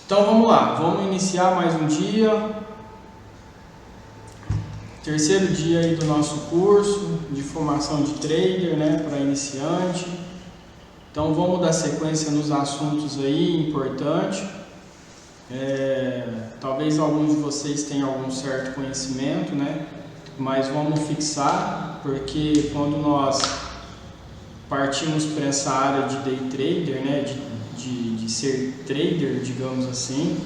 Então vamos lá, vamos iniciar mais um dia, terceiro dia aí do nosso curso de formação de trader, né, para iniciante. Então vamos dar sequência nos assuntos aí importantes. Talvez alguns de vocês tenham algum certo conhecimento, né, mas vamos fixar, porque quando nós partimos para essa área de day trader, né, de ser trader, digamos assim,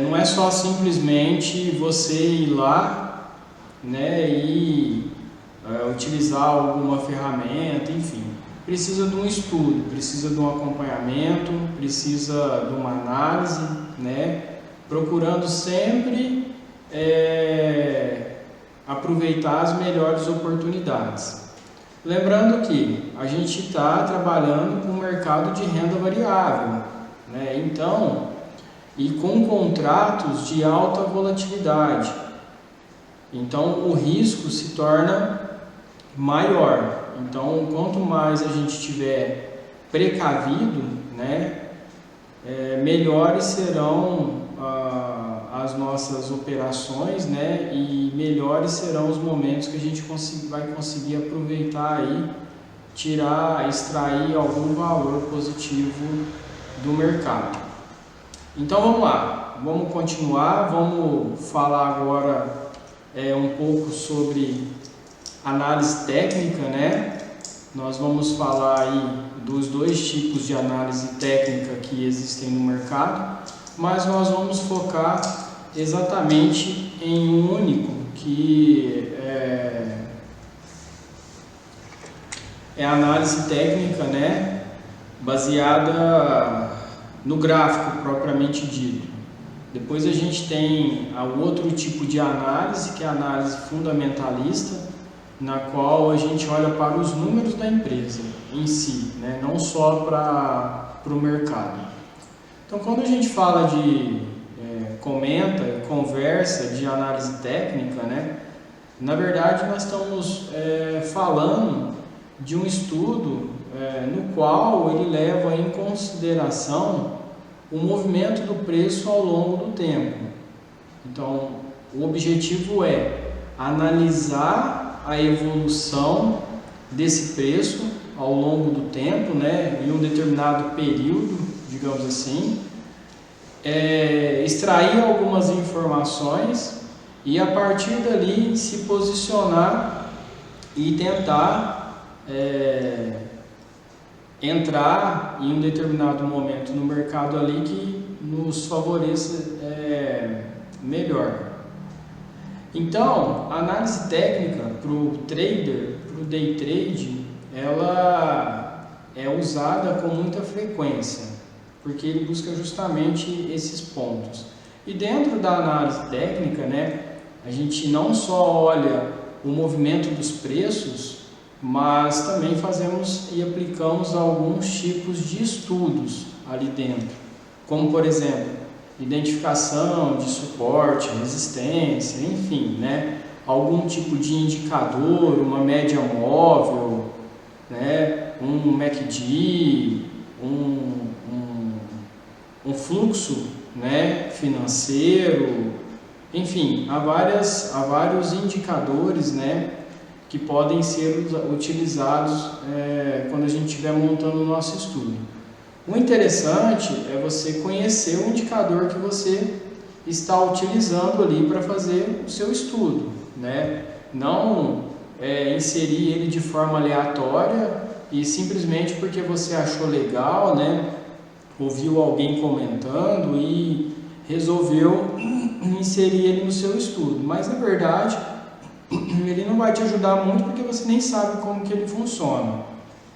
não é só simplesmente você ir lá, né, e utilizar alguma ferramenta, enfim. Precisa de um estudo, precisa de um acompanhamento, precisa de uma análise, né, procurando sempre aproveitar as melhores oportunidades. Lembrando que a gente está trabalhando com o mercado de renda variável, né? Então, e com contratos de alta volatilidade. Então, o risco se torna maior. Então, quanto mais a gente tiver precavido, né, melhores serão as nossas operações, né, e melhores serão os momentos que a gente vai conseguir aproveitar aí, extrair algum valor positivo do mercado. Então vamos lá, vamos continuar, vamos falar agora um pouco sobre análise técnica, né? Nós vamos falar aí dos dois tipos de análise técnica que existem no mercado, mas nós vamos focar exatamente em um único, que é a análise técnica, né, baseada no gráfico propriamente dito. Depois a gente tem o outro tipo de análise, que é a análise fundamentalista, na qual a gente olha para os números da empresa em si, né, não só para o mercado. Então, quando a gente fala de conversa de análise técnica, né, na verdade nós estamos falando de um estudo no qual ele leva em consideração o movimento do preço ao longo do tempo. Então, o objetivo é analisar a evolução desse preço ao longo do tempo, né, em um determinado período, digamos assim, extrair algumas informações e a partir dali se posicionar e tentar entrar em um determinado momento no mercado ali que nos favoreça melhor. Então, a análise técnica para o trader, para o day trade, ela é usada com muita frequência, porque ele busca justamente esses pontos. E dentro da análise técnica, né, a gente não só olha o movimento dos preços, mas também fazemos e aplicamos alguns tipos de estudos ali dentro, como por exemplo, identificação de suporte, resistência, enfim, né, algum tipo de indicador, uma média móvel, né, um MACD, um fluxo, né, financeiro, enfim, há vários indicadores, né, que podem ser utilizados quando a gente estiver montando o nosso estudo. O interessante é você conhecer o indicador que você está utilizando ali para fazer o seu estudo, né? Não inserir ele de forma aleatória e simplesmente porque você achou legal, né, ouviu alguém comentando e resolveu inserir ele no seu estudo, mas na verdade ele não vai te ajudar muito porque você nem sabe como que ele funciona.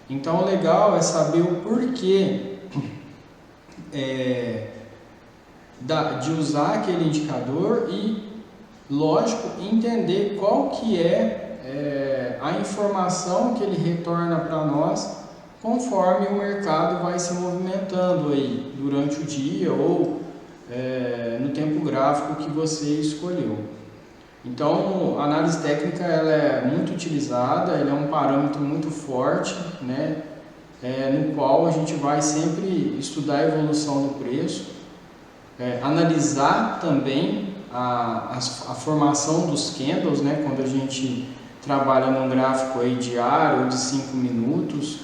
Então o legal é saber o porquê de usar aquele indicador e, lógico, entender qual que é a informação que ele retorna para nós conforme o mercado vai se movimentando aí durante o dia ou no tempo gráfico que você escolheu. Então, a análise técnica ela é muito utilizada, ele é um parâmetro muito forte, né, no qual a gente vai sempre estudar a evolução do preço analisar também a formação dos candles, né, quando a gente trabalha num gráfico aí diário de 5 minutos.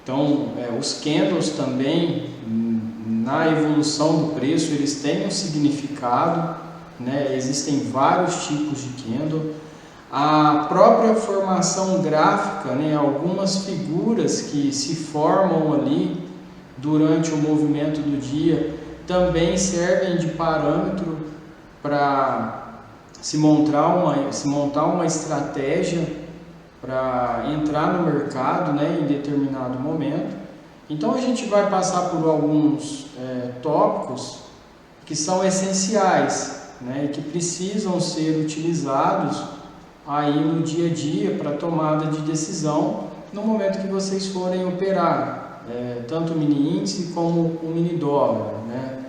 Então, os candles também, na evolução do preço, eles têm um significado, né? Existem vários tipos de candle. A própria formação gráfica, né? Algumas figuras que se formam ali durante o movimento do dia também servem de parâmetro para se montar uma estratégia para entrar no mercado, né, em determinado momento. Então a gente vai passar por alguns tópicos que são essenciais, né, e que precisam ser utilizados aí no dia a dia para tomada de decisão no momento que vocês forem operar, tanto o mini índice como o mini dólar, né?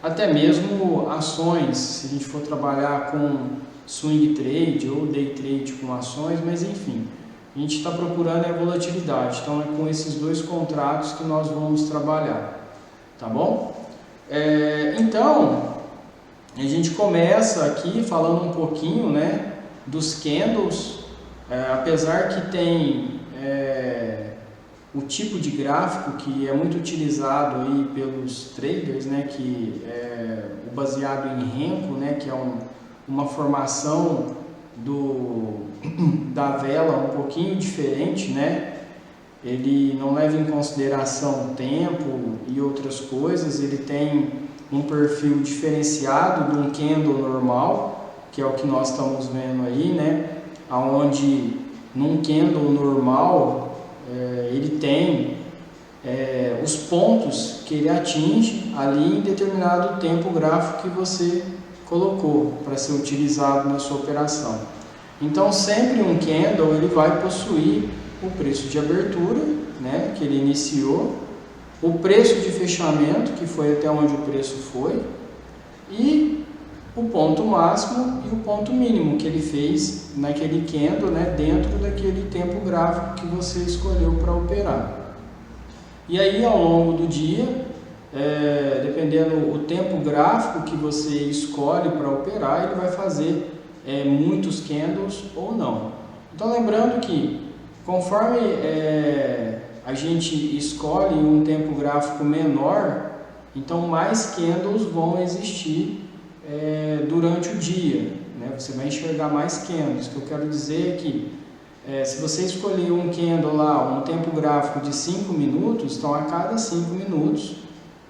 Até mesmo ações, se a gente for trabalhar com swing trade ou day trade com ações, mas enfim, a gente está procurando a volatilidade, então é com esses dois contratos que nós vamos trabalhar, tá bom? Então, a gente começa aqui falando um pouquinho, né, dos candles, apesar que tem o tipo de gráfico que é muito utilizado aí pelos traders, né, que é o baseado em Renko, né, que é uma formação da vela um pouquinho diferente, né? Ele não leva em consideração tempo e outras coisas, ele tem um perfil diferenciado de um candle normal, que é o que nós estamos vendo aí, né? Onde num candle normal ele tem os pontos que ele atinge ali em determinado tempo gráfico que você colocou para ser utilizado na sua operação. Então sempre um candle ele vai possuir o preço de abertura, né, que ele iniciou, o preço de fechamento, que foi até onde o preço foi, e o ponto máximo e o ponto mínimo que ele fez naquele candle, né, dentro daquele tempo gráfico que você escolheu para operar. E aí ao longo do dia, dependendo do tempo gráfico que você escolhe para operar, ele vai fazer muitos candles ou não. Então lembrando que conforme a gente escolhe um tempo gráfico menor, então mais candles vão existir durante o dia, né? Você vai enxergar mais candles. O que eu quero dizer é que se você escolher um candle lá, um tempo gráfico de 5 minutos, então a cada 5 minutos,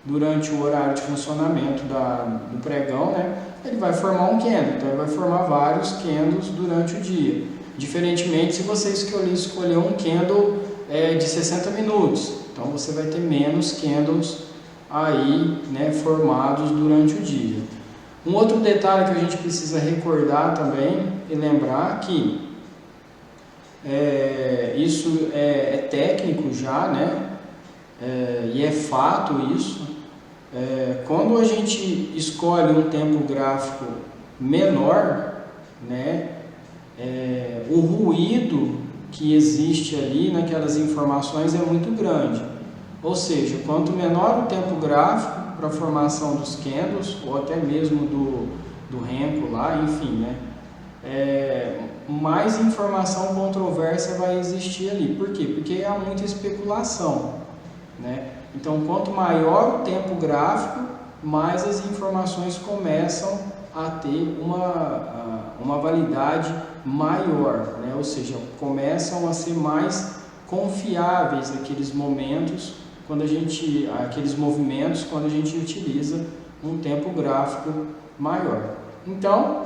durante o horário de funcionamento do pregão, né, ele vai formar um candle, então ele vai formar vários candles durante o dia. Diferentemente, se você escolher um candle de 60 minutos, então você vai ter menos candles aí, né, formados durante o dia. Um outro detalhe que a gente precisa recordar também e lembrar que isso é técnico já, né, e é fato isso. Quando a gente escolhe um tempo gráfico menor, né, o ruído que existe ali naquelas informações é muito grande. Ou seja, quanto menor o tempo gráfico para a formação dos candles, ou até mesmo do Renko lá, enfim, né, mais informação controversa vai existir ali. Por quê? Porque há muita especulação, né? Então, quanto maior o tempo gráfico, mais as informações começam a ter uma validade maior, né? Ou seja, começam a ser mais confiáveis aqueles movimentos quando a gente utiliza um tempo gráfico maior. Então,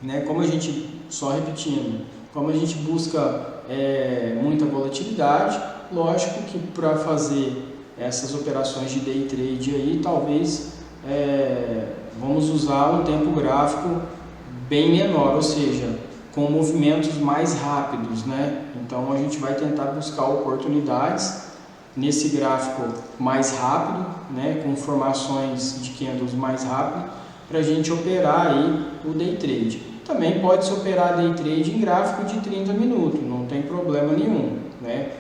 né, como a gente busca muita volatilidade, lógico que para fazer essas operações de day trade aí, talvez vamos usar um tempo gráfico bem menor, ou seja, com movimentos mais rápidos, né? Então a gente vai tentar buscar oportunidades nesse gráfico mais rápido, né, com formações de candles mais rápido, para a gente operar aí o day trade. Também pode se operar day trade em gráfico de 30 minutos, não tem problema nenhum, né?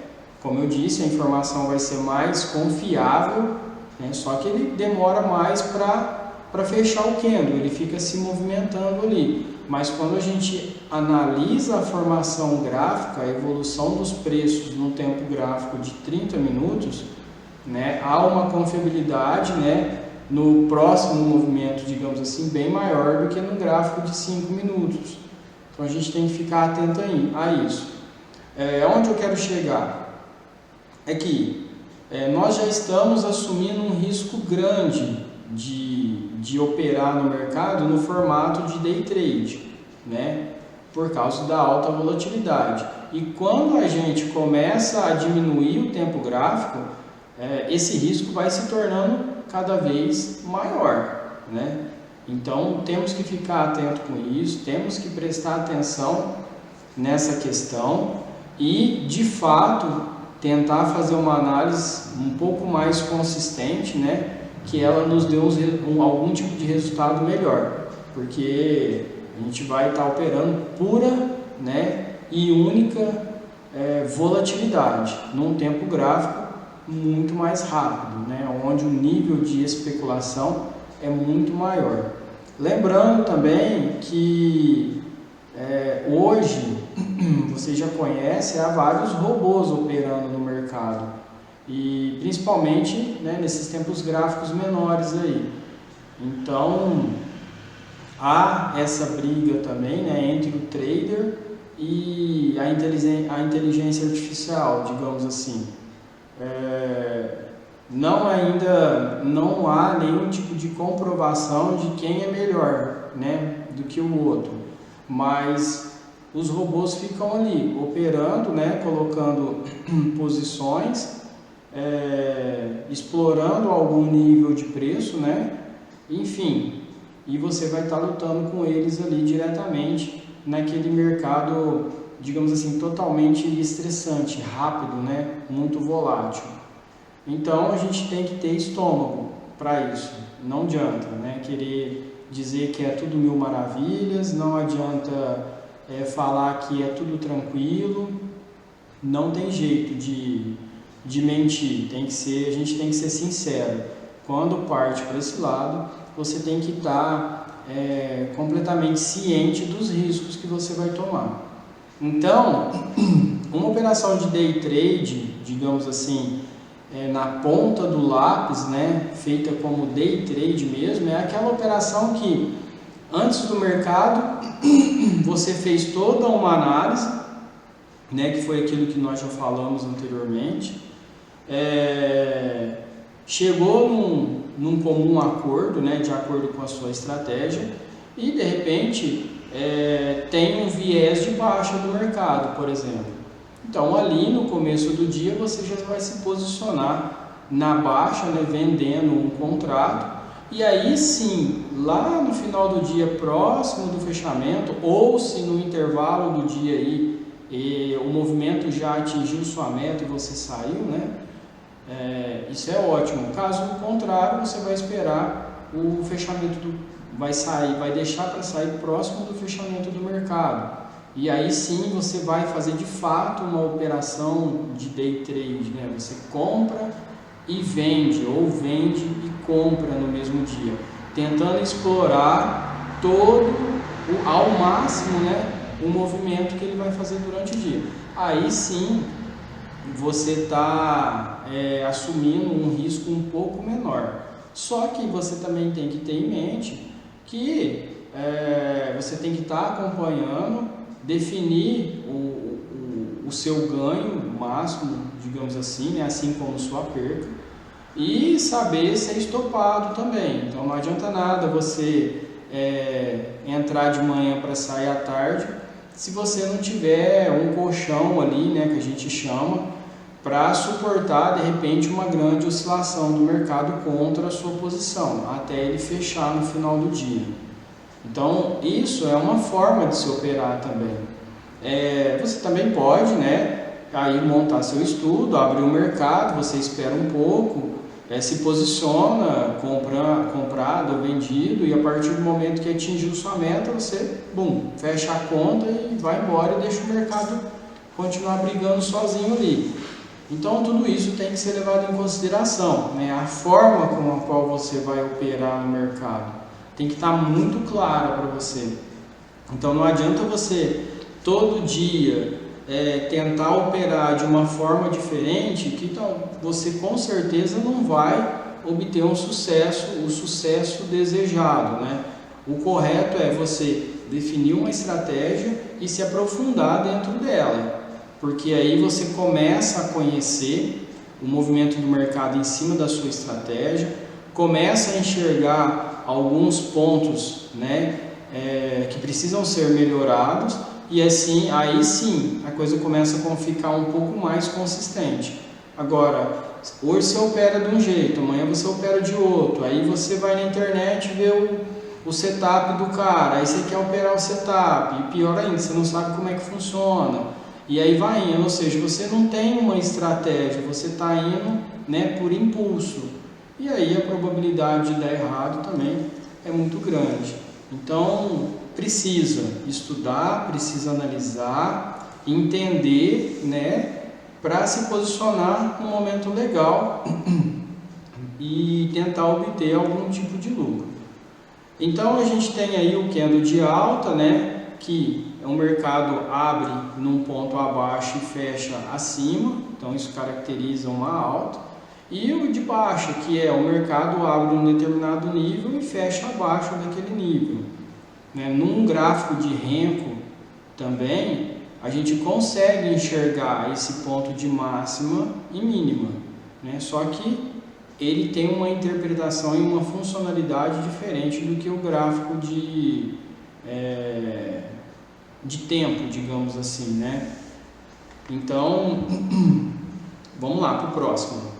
Como eu disse, a informação vai ser mais confiável, né? Só que ele demora mais para para fechar o candle, ele fica se movimentando ali. Mas quando a gente analisa a formação gráfica, a evolução dos preços no tempo gráfico de 30 minutos, né, há uma confiabilidade, né, no próximo movimento, digamos assim, bem maior do que no gráfico de 5 minutos. Então a gente tem que ficar atento a isso. Onde eu quero chegar? É que nós já estamos assumindo um risco grande de operar no mercado no formato de day trade, né? Por causa da alta volatilidade. E quando a gente começa a diminuir o tempo gráfico, esse risco vai se tornando cada vez maior, né? Então temos que ficar atento com isso, temos que prestar atenção nessa questão e, de fato, tentar fazer uma análise um pouco mais consistente, né? Que ela nos dê algum tipo de resultado melhor, porque a gente vai estar operando pura, né, e única volatilidade num tempo gráfico muito mais rápido, né, onde o nível de especulação é muito maior. Lembrando também que hoje você já conhece, há vários robôs operando no mercado. E principalmente, né, nesses tempos gráficos menores aí. Então há essa briga também, né, entre o trader e a inteligência artificial, digamos assim. Não há nenhum tipo de comprovação de quem é melhor, né, do que o outro, mas os robôs ficam ali operando, né, colocando posições, explorando algum nível de preço, né? Enfim, e você vai estar lutando com eles ali diretamente naquele mercado, digamos assim, totalmente estressante, rápido, né? Muito volátil. Então a gente tem que ter estômago para isso. Não adianta, né, querer dizer que é tudo mil maravilhas, não adianta falar que é tudo tranquilo. Não tem jeito de mentir, a gente tem que ser sincero. Quando parte para esse lado, você tem que estar completamente ciente dos riscos que você vai tomar. Então, uma operação de day trade, digamos assim, na ponta do lápis, né, feita como day trade mesmo, é aquela operação que antes do mercado você fez toda uma análise, né, que foi aquilo que nós já falamos anteriormente, chegou num comum acordo, né, de acordo com a sua estratégia, e de repente tem um viés de baixa do mercado, por exemplo. Então ali no começo do dia você já vai se posicionar na baixa, né, vendendo um contrato, e aí sim, lá no final do dia, próximo do fechamento, ou se no intervalo do dia aí o movimento já atingiu sua meta e você saiu, né? Isso é ótimo. Caso contrário, você vai esperar o fechamento vai deixar para sair próximo do fechamento do mercado. E aí sim você vai fazer de fato uma operação de day trade, né? Você compra e vende, ou vende e compra no mesmo dia, tentando explorar ao máximo, né, o movimento que ele vai fazer durante o dia. Aí sim você está assumindo um risco um pouco menor. Só que você também tem que ter em mente que você tem que estar acompanhando, definir o seu ganho máximo, digamos assim, né, assim como sua perca, e saber ser estopado também. Então não adianta nada você entrar de manhã para sair à tarde, se você não tiver um colchão ali, né, que a gente chama, para suportar de repente uma grande oscilação do mercado contra a sua posição, até ele fechar no final do dia. Então isso é uma forma de se operar também. Você também pode, né, aí montar seu estudo, abrir o mercado, você espera um pouco, se posiciona, comprado ou vendido, e a partir do momento que atingiu sua meta, você, fecha a conta e vai embora e deixa o mercado continuar brigando sozinho ali. Então tudo isso tem que ser levado em consideração, né? A forma com a qual você vai operar no mercado. tem que estar muito clara para você. Então não adianta você todo dia tentar operar de uma forma diferente, que então, você com certeza não vai obter o sucesso desejado, né? O correto é você definir uma estratégia e se aprofundar dentro dela, porque aí você começa a conhecer o movimento do mercado em cima da sua estratégia, começa a enxergar alguns pontos, né, que precisam ser melhorados, e assim, aí sim a coisa começa a ficar um pouco mais consistente. Agora, hoje você opera de um jeito, amanhã você opera de outro, aí você vai na internet ver o setup do cara, aí você quer operar o setup, e pior ainda, você não sabe como é que funciona, e aí vai indo, ou seja, você não tem uma estratégia, você está indo, né, por impulso, e aí a probabilidade de dar errado também é muito grande. Então precisa estudar, precisa analisar, entender, né, para se posicionar no momento legal e tentar obter algum tipo de lucro. Então a gente tem aí o candle de alta, né, que o mercado abre num ponto abaixo e fecha acima, então isso caracteriza uma alta, e o de baixa, que é o mercado abre um determinado nível e fecha abaixo daquele nível, né? Num gráfico de Renko também a gente consegue enxergar esse ponto de máxima e mínima, né? Só que ele tem uma interpretação e uma funcionalidade diferente do que o gráfico de tempo, digamos assim, né? Então, vamos lá para o próximo.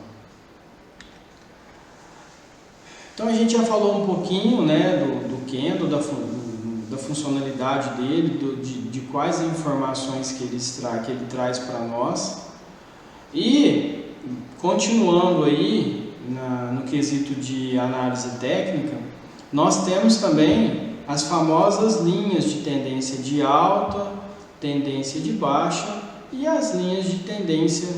Então a gente já falou um pouquinho, né, do candle, da funcionalidade dele, de quais informações que ele traz para nós. E continuando aí no quesito de análise técnica, nós temos também as famosas linhas de tendência de alta, tendência de baixa e as linhas de tendência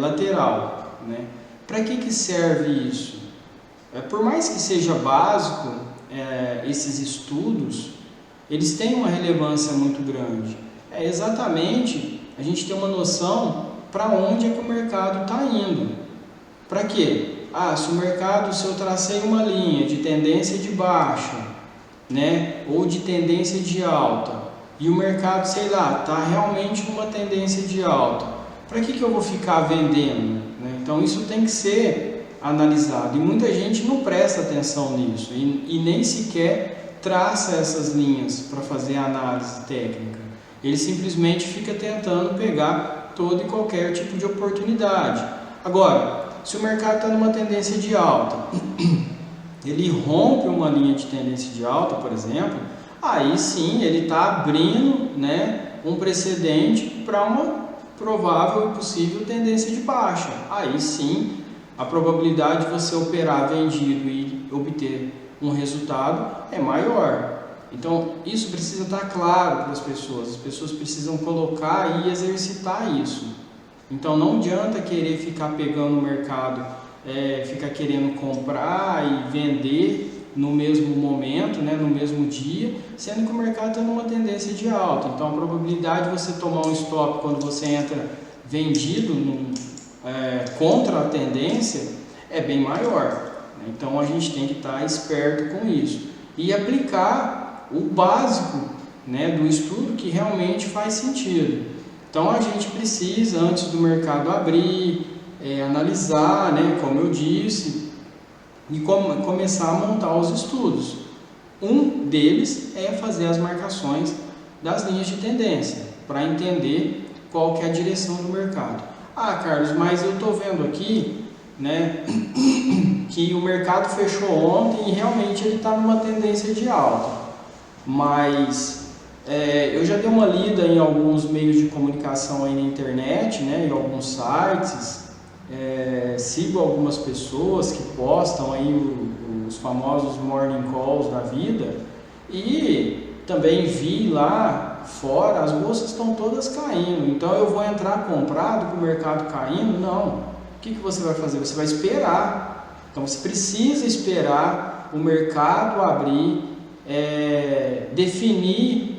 lateral, né? Para que serve isso? Por mais que seja básico, esses estudos, eles têm uma relevância muito grande. Exatamente a gente ter uma noção para onde é que o mercado está indo. Para quê? Se eu tracei uma linha de tendência de baixa, né, ou de tendência de alta, e o mercado, sei lá, está realmente numa tendência de alta, para que eu vou ficar vendendo, né? Então isso tem que ser analisado, e muita gente não presta atenção nisso, e nem sequer traça essas linhas para fazer a análise técnica. Ele simplesmente fica tentando pegar todo e qualquer tipo de oportunidade. Agora, se o mercado está numa tendência de alta, ele rompe uma linha de tendência de alta, por exemplo, aí sim ele está abrindo, né, um precedente para uma provável e possível tendência de baixa. Aí sim a probabilidade de você operar vendido e obter um resultado é maior. Então isso precisa estar claro para as pessoas precisam colocar e exercitar isso. Então não adianta querer ficar pegando o mercado, ficar querendo comprar e vender no mesmo momento, né, no mesmo dia, sendo que o mercado está numa tendência de alta. Então a probabilidade de você tomar um stop quando você entra vendido contra a tendência é bem maior. Então a gente tem que estar esperto com isso e aplicar o básico, né, do estudo que realmente faz sentido. Então a gente precisa, antes do mercado abrir, analisar, né, como eu disse, e começar a montar os estudos. Um deles é fazer as marcações das linhas de tendência, para entender qual que é a direção do mercado. Carlos, mas eu estou vendo aqui, né, que o mercado fechou ontem e realmente ele está numa tendência de alta, mas eu já dei uma lida em alguns meios de comunicação aí na internet, né, em alguns sites, sigo algumas pessoas que postam aí os famosos morning calls da vida, e também vi lá fora, as bolsas estão todas caindo, então eu vou entrar comprado com o mercado caindo? Não. O que você vai fazer? Você vai esperar, Então você precisa esperar o mercado abrir, definir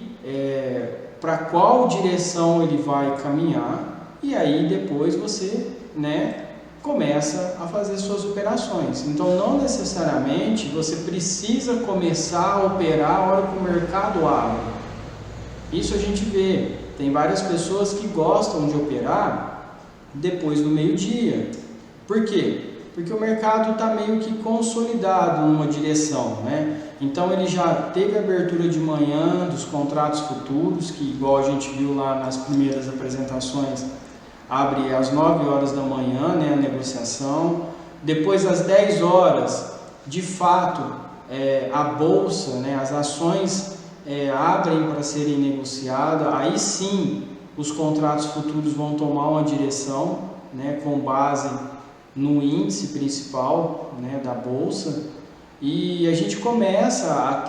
para qual direção ele vai caminhar, e aí depois você, né, começa a fazer suas operações. Então não necessariamente você precisa começar a operar a hora que o mercado abre. Isso a gente vê, tem várias pessoas que gostam de operar depois do meio-dia. Por quê? Porque o mercado está meio que consolidado numa direção, né? Então ele já teve abertura de manhã dos contratos futuros, que igual a gente viu lá nas primeiras apresentações, abre às 9 horas da manhã, né, a negociação. Depois às 10 horas, de fato, a bolsa, né, as ações abrem para serem negociadas. Aí sim os contratos futuros vão tomar uma direção, né, com base no índice principal, né, da bolsa, e a gente começa a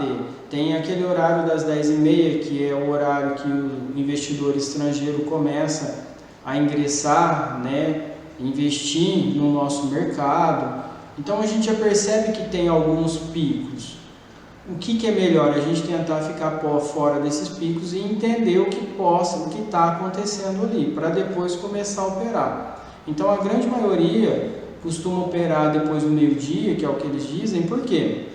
tem aquele horário das 10h30, que é o horário que o investidor estrangeiro começa a ingressar, né, investir no nosso mercado. Então a gente já percebe que tem alguns picos. O que é melhor? A gente tentar ficar fora desses picos e entender o que está acontecendo ali, para depois começar a operar. Então a grande maioria costuma operar depois do meio-dia, que é o que eles dizem. Por quê?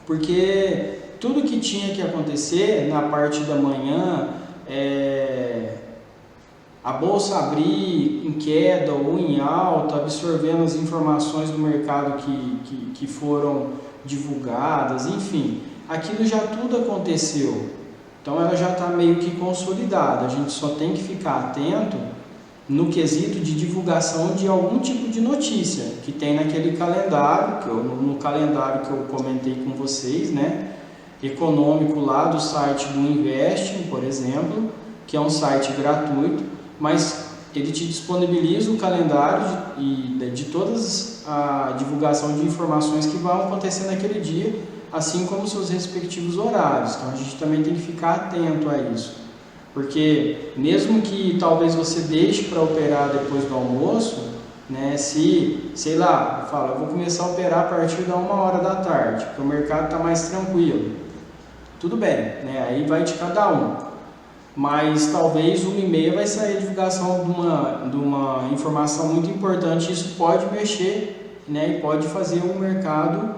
Porque tudo que tinha que acontecer na parte da manhã, a bolsa abrir em queda ou em alta, absorvendo as informações do mercado que foram divulgadas, enfim, aquilo já tudo aconteceu. Então ela já está meio que consolidada, a gente só tem que ficar atento no quesito de divulgação de algum tipo de notícia que tem naquele calendário, no calendário que eu comentei com vocês, né, econômico lá do site do Investing, por exemplo, que é um site gratuito, mas ele te disponibiliza o calendário de todas a divulgação de informações que vão acontecer naquele dia, assim como seus respectivos horários. Então a gente também tem que ficar atento a isso. Porque mesmo que talvez você deixe para operar depois do almoço, né, sei lá, eu vou começar a operar a partir da 1h da tarde, porque o mercado está mais tranquilo. Tudo bem, né, aí vai de cada um. Mas talvez 1h30 vai sair a divulgação de uma informação muito importante, isso pode mexer, né, e pode fazer o mercado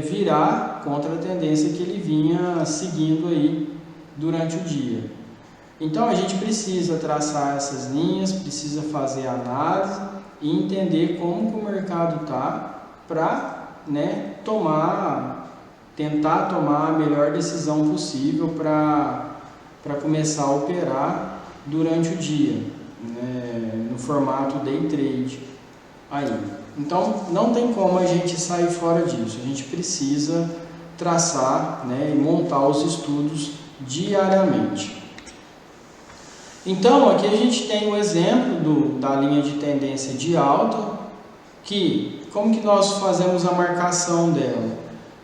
virar contra a tendência que ele vinha seguindo aí durante o dia. Então a gente precisa traçar essas linhas, precisa fazer análise e entender como que o mercado está para, né, tentar tomar a melhor decisão possível para começar a operar durante o dia, né, no formato day trade. Então não tem como a gente sair fora disso, a gente precisa traçar, né, e montar os estudos diariamente. Então, aqui a gente tem um exemplo da linha de tendência de alta, como que nós fazemos a marcação dela?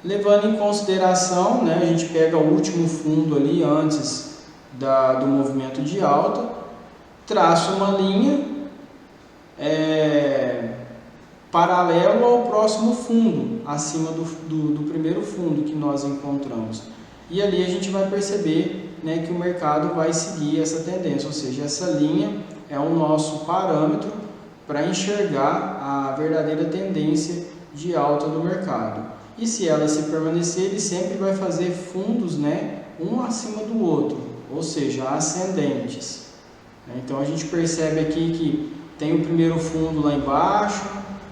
Levando em consideração, né, a gente pega o último fundo ali antes do movimento de alta, traça uma linha paralela ao próximo fundo, acima do primeiro fundo que nós encontramos. E ali a gente vai perceber, né, que o mercado vai seguir essa tendência, ou seja, essa linha é o nosso parâmetro para enxergar a verdadeira tendência de alta do mercado. E se ela se permanecer, ele sempre vai fazer fundos, né, um acima do outro, ou seja, ascendentes. Então a gente percebe aqui que tem o primeiro fundo lá embaixo,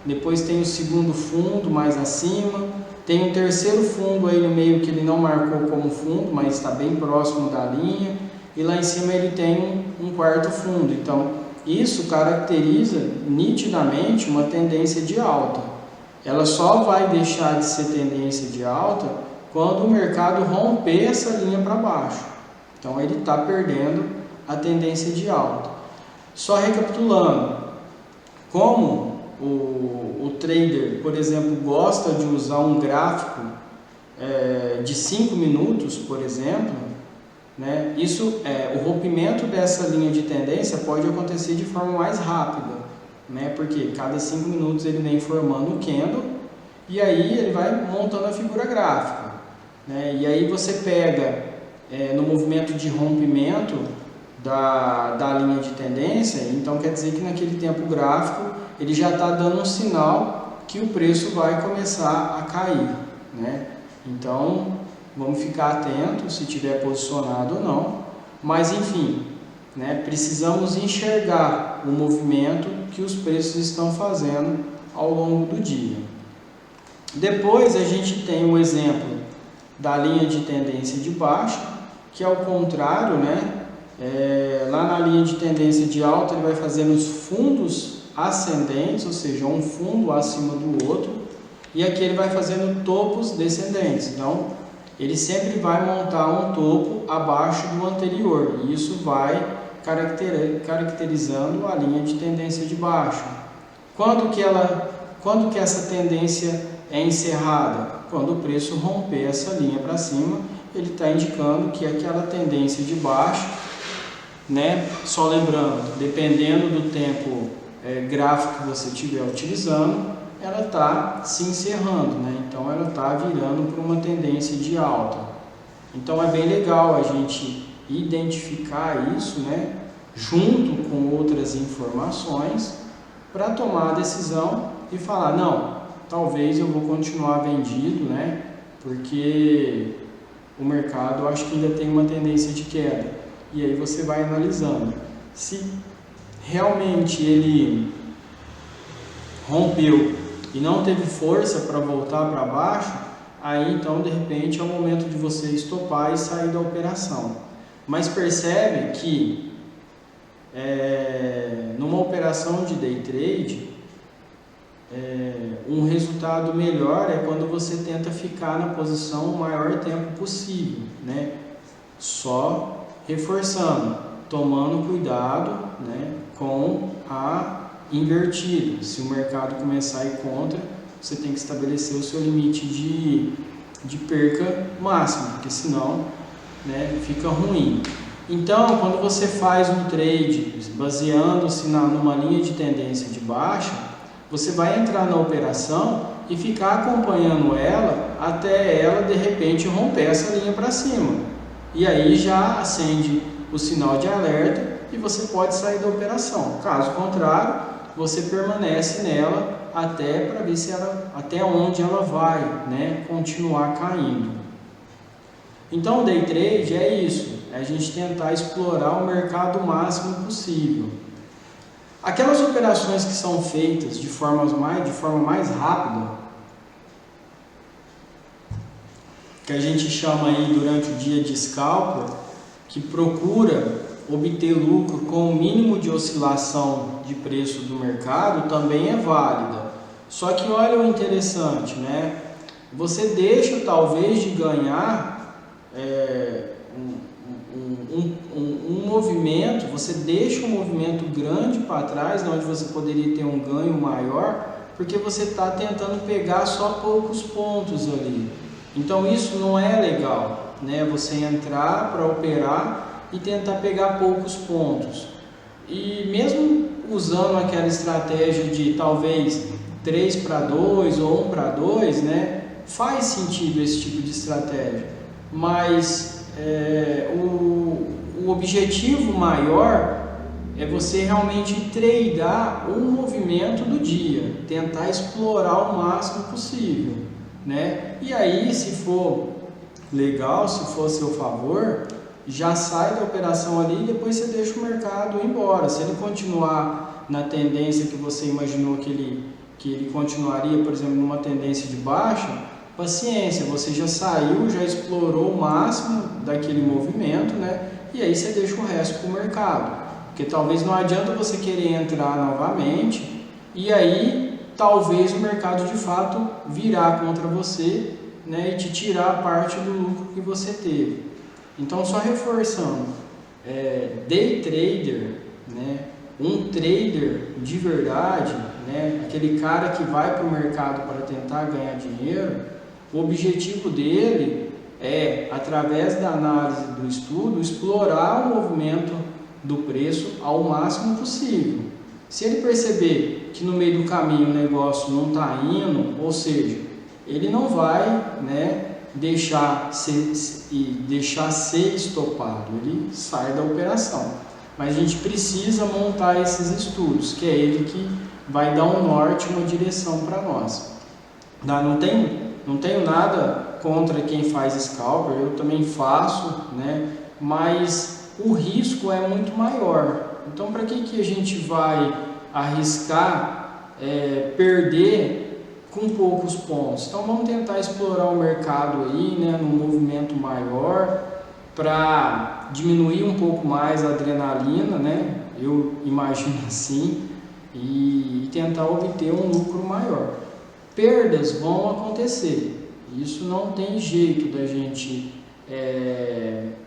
depois tem o segundo fundo mais acima, tem um terceiro fundo aí no meio que ele não marcou como fundo, mas está bem próximo da linha, e lá em cima ele tem um quarto fundo. Então isso caracteriza nitidamente uma tendência de alta. Ela só vai deixar de ser tendência de alta quando o mercado romper essa linha para baixo. Então ele está perdendo a tendência de alta. Só recapitulando, como o trader, por exemplo, gosta de usar um gráfico de 5 minutos, por exemplo, né, o rompimento dessa linha de tendência pode acontecer de forma mais rápida, né, porque cada 5 minutos ele vem formando o candle e aí ele vai montando a figura gráfica, né? E aí você pega no movimento de rompimento da linha de tendência, então quer dizer que naquele tempo gráfico ele já está dando um sinal que o preço vai começar a cair, né? Então vamos ficar atentos se tiver posicionado ou não, mas enfim, né, precisamos enxergar o movimento que os preços estão fazendo ao longo do dia. Depois a gente tem o exemplo da linha de tendência de baixa, que é o contrário, né? Lá na linha de tendência de alta ele vai fazendo os fundos ascendentes, ou seja, um fundo acima do outro, e aqui ele vai fazendo topos descendentes. Então ele sempre vai montar um topo abaixo do anterior, e isso vai caracterizando a linha de tendência de baixa. Quando que essa tendência é encerrada? Quando o preço romper essa linha para cima, ele está indicando que aquela tendência de baixa, né? Só lembrando, dependendo do tempo gráfico que você estiver utilizando, ela está se encerrando, né? Então ela está virando para uma tendência de alta. Então é bem legal a gente identificar isso, né? Junto com outras informações, para tomar a decisão e falar, não, talvez eu vou continuar vendido, né? Porque o mercado, eu acho que ainda tem uma tendência de queda. E aí você vai analisando. Se realmente ele rompeu e não teve força para voltar para baixo, aí então de repente é o momento de você estopar e sair da operação. Mas percebe que numa operação de day trade, um resultado melhor é quando você tenta ficar na posição o maior tempo possível, né? Só reforçando, tomando cuidado, né, com a invertida. Se o mercado começar a ir contra, você tem que estabelecer o seu limite de perca máximo, porque senão, né, fica ruim. Então, quando você faz um trade baseando-se numa linha de tendência de baixa, você vai entrar na operação e ficar acompanhando ela até ela de repente romper essa linha para cima. E aí já acende o sinal de alerta e você pode sair da operação. Caso contrário, você permanece nela até para ver se até onde ela vai, né, continuar caindo. Então o day trade é isso, é a gente tentar explorar o mercado o máximo possível. Aquelas operações que são feitas de forma mais rápida, que a gente chama aí durante o dia de scalper, que procura obter lucro com o mínimo de oscilação de preço do mercado, também é válida. Só que olha o interessante, né? Você deixa talvez de ganhar um movimento, você deixa um movimento grande para trás, onde você poderia ter um ganho maior, porque você está tentando pegar só poucos pontos ali. Então isso não é legal, né? Você entrar para operar e tentar pegar poucos pontos. E mesmo usando aquela estratégia de talvez 3 para 2 ou 1 para 2, né? Faz sentido esse tipo de estratégia, mas o objetivo maior é você realmente tradear o movimento do dia, tentar explorar o máximo possível, né? E aí, se for legal, se for a seu favor, já sai da operação ali e depois você deixa o mercado ir embora. Se ele continuar na tendência que você imaginou que ele continuaria, por exemplo, numa tendência de baixa, paciência, você já saiu, já explorou o máximo daquele movimento, né? E aí você deixa o resto para o mercado, porque talvez não adianta você querer entrar novamente e aí talvez o mercado de fato virar contra você, né? E te tirar parte do lucro que você teve. Então, só reforçando, day trader, né? Um trader de verdade, né? Aquele cara que vai para o mercado para tentar ganhar dinheiro, o objetivo dele é, através da análise do estudo, explorar o movimento do preço ao máximo possível. Se ele perceber que no meio do caminho o negócio não está indo, ou seja, ele não vai, né, deixar ser estopado, ele sai da operação. Mas a gente precisa montar esses estudos, que é ele que vai dar um norte, uma direção para nós. Não tenho nada contra quem faz scalper, eu também faço, né? Mas o risco é muito maior. Então, para que a gente vai arriscar perder com poucos pontos? Então, vamos tentar explorar o mercado aí, né, num movimento maior, para diminuir um pouco mais a adrenalina, né? Eu imagino assim, e tentar obter um lucro maior. Perdas vão acontecer, isso não tem jeito da gente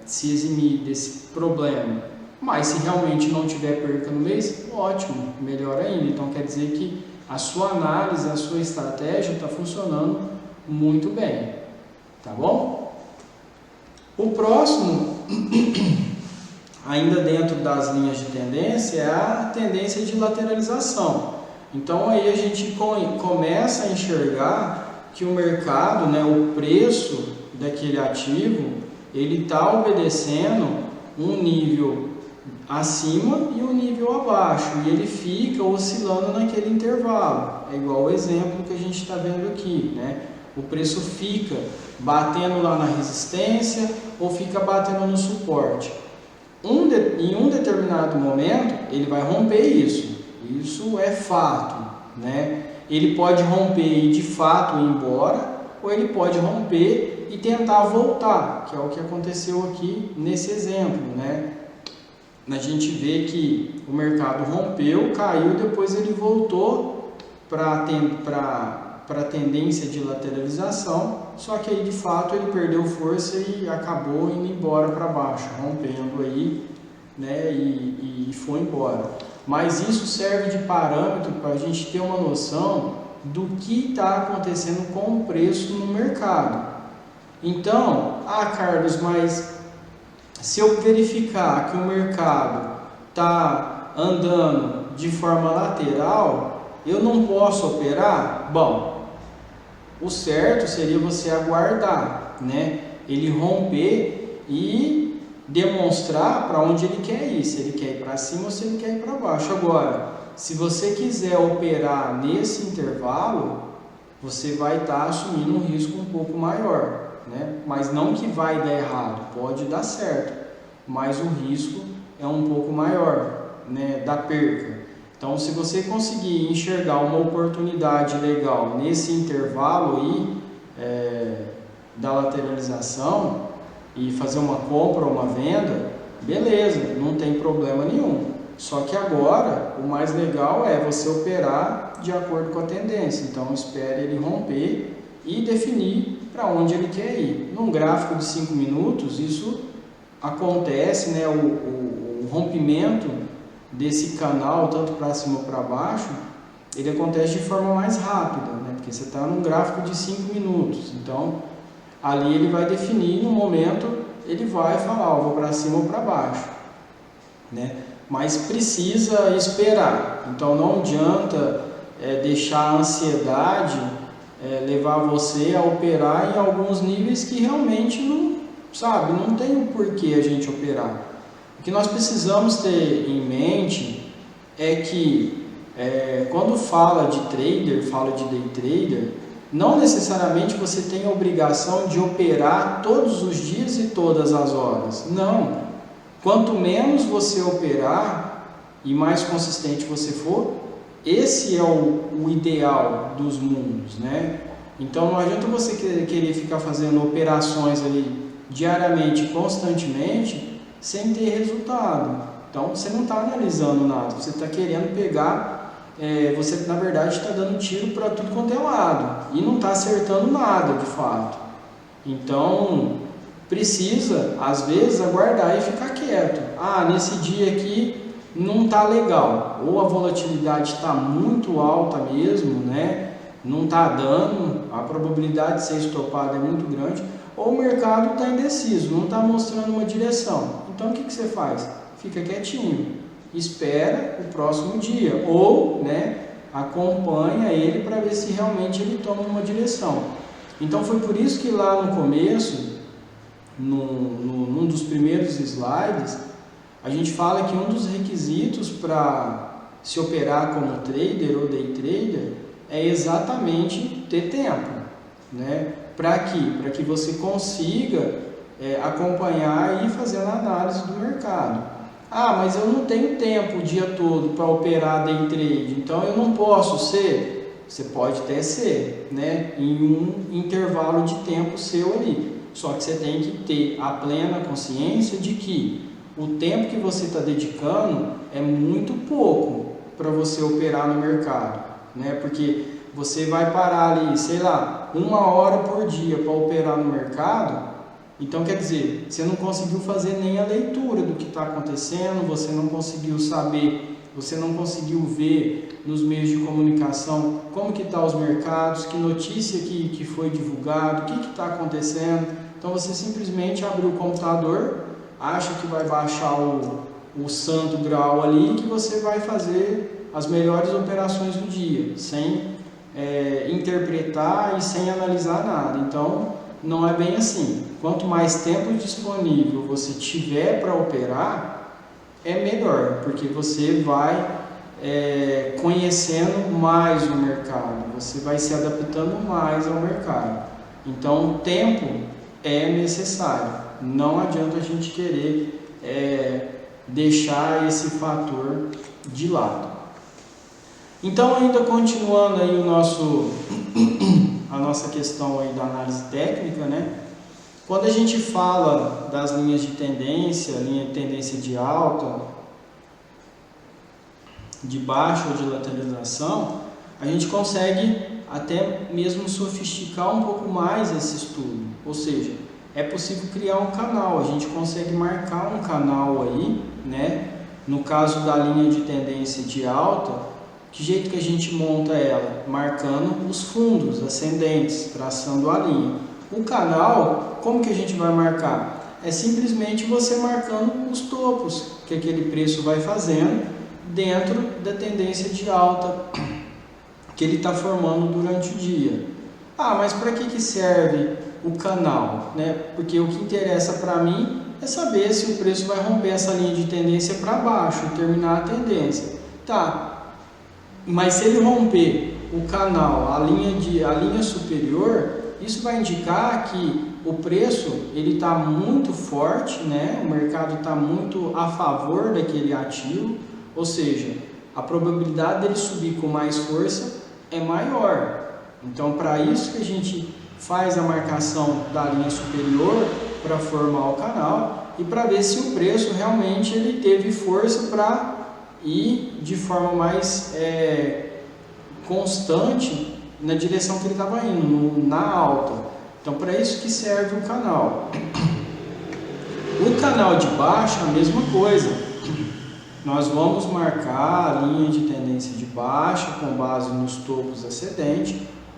se eximir desse problema, mas se realmente não tiver perca no mês, ótimo, melhor ainda. Então quer dizer que a sua análise, a sua estratégia está funcionando muito bem, tá bom? O próximo, ainda dentro das linhas de tendência, é a tendência de lateralização. Então aí a gente começa a enxergar que o mercado, né, o preço daquele ativo, ele está obedecendo um nível acima e um nível abaixo, e ele fica oscilando naquele intervalo. É igual o exemplo que a gente está vendo aqui, né? O preço fica batendo lá na resistência ou fica batendo no suporte. Em um determinado momento, ele vai romper isso. Isso é fato, né? Ele pode romper e de fato ir embora, ou ele pode romper e tentar voltar, que é o que aconteceu aqui nesse exemplo, né? A gente vê que o mercado rompeu, caiu, depois ele voltou para a tendência de lateralização, só que aí de fato ele perdeu força e acabou indo embora para baixo, rompendo aí, né, e foi embora. Mas isso serve de parâmetro para a gente ter uma noção do que está acontecendo com o preço no mercado. Então, Carlos, mas se eu verificar que o mercado está andando de forma lateral, eu não posso operar? Bom, o certo seria você aguardar, né, ele romper e demonstrar para onde ele quer ir, se ele quer ir para cima ou se ele quer ir para baixo. Agora, se você quiser operar nesse intervalo, você vai estar assumindo um risco um pouco maior, né? Mas não que vai dar errado, pode dar certo, mas o risco é um pouco maior, né, da perca. Então, se você conseguir enxergar uma oportunidade legal nesse intervalo aí, da lateralização, e fazer uma compra ou uma venda, beleza, não tem problema nenhum. Só que agora, o mais legal é você operar de acordo com a tendência. Então, espere ele romper e definir para onde ele quer ir. Num gráfico de 5 minutos, isso acontece, né, o rompimento desse canal, tanto para cima ou para baixo, ele acontece de forma mais rápida, né, porque você está num gráfico de 5 minutos. Então, ali ele vai definir, no momento, ele vai falar, vou para cima ou para baixo, né? Mas precisa esperar. Então não adianta deixar a ansiedade levar você a operar em alguns níveis que realmente não tem o porquê a gente operar. O que nós precisamos ter em mente é que quando fala de trader, fala de day trader, não necessariamente você tem a obrigação de operar todos os dias e todas as horas. Não. Quanto menos você operar e mais consistente você for, esse é o ideal dos mundos, né? Então não adianta você querer ficar fazendo operações ali diariamente, constantemente, sem ter resultado. Então você não está analisando nada, você está querendo pegar... você na verdade está dando tiro para tudo quanto é lado e não está acertando nada de fato. Então precisa às vezes aguardar e ficar quieto. Nesse dia aqui não está legal, ou a volatilidade está muito alta mesmo, né? Não está dando, a probabilidade de ser estopado é muito grande, ou o mercado está indeciso, não está mostrando uma direção. Então o que você faz? Fica quietinho, espera o próximo dia, ou, né, acompanha ele para ver se realmente ele toma uma direção. Então foi por isso que lá no começo, num dos primeiros slides, a gente fala que um dos requisitos para se operar como trader ou day trader é exatamente ter tempo, né? Para quê? Para que você consiga acompanhar e ir fazendo a análise do mercado. Ah, mas eu não tenho tempo o dia todo para operar day trade, então eu não posso ser? Você pode até ser, né? Em um intervalo de tempo seu ali. Só que você tem que ter a plena consciência de que o tempo que você está dedicando é muito pouco para você operar no mercado, né? Porque você vai parar ali, sei lá, 1 hora por dia para operar no mercado. Então, quer dizer, você não conseguiu fazer nem a leitura do que está acontecendo, você não conseguiu saber, você não conseguiu ver nos meios de comunicação como que estão os mercados, que notícia que foi divulgado, o que está acontecendo. Então, você simplesmente abriu o computador, acha que vai baixar o santo grau ali e que você vai fazer as melhores operações do dia, sem interpretar e sem analisar nada. Então, não é bem assim. Quanto mais tempo disponível você tiver para operar, é melhor, porque você vai conhecendo mais o mercado, você vai se adaptando mais ao mercado. Então, tempo é necessário. Não adianta a gente querer deixar esse fator de lado. Então, ainda continuando aí a nossa questão aí da análise técnica, né? Quando a gente fala das linhas de tendência, linha de tendência de alta, de baixa ou de lateralização, a gente consegue até mesmo sofisticar um pouco mais esse estudo. Ou seja, é possível criar um canal, a gente consegue marcar um canal aí, né? No caso da linha de tendência de alta, que jeito que a gente monta ela? Marcando os fundos ascendentes, traçando a linha. O canal, como que a gente vai marcar? É simplesmente você marcando os topos que aquele preço vai fazendo dentro da tendência de alta que ele está formando durante o dia. Ah, mas para que serve o canal, né? Porque o que interessa para mim é saber se o preço vai romper essa linha de tendência para baixo e terminar a tendência. Tá. Mas se ele romper o canal, a linha superior, isso vai indicar que o preço ele está muito forte, né? O mercado está muito a favor daquele ativo, ou seja, a probabilidade dele subir com mais força é maior. Então, para isso que a gente faz a marcação da linha superior para formar o canal e para ver se o preço realmente ele teve força para ir de forma mais constante na direção que ele estava indo, na alta. Então, para isso que serve o canal. O canal de baixo é a mesma coisa. Nós vamos marcar a linha de tendência de baixa com base nos topos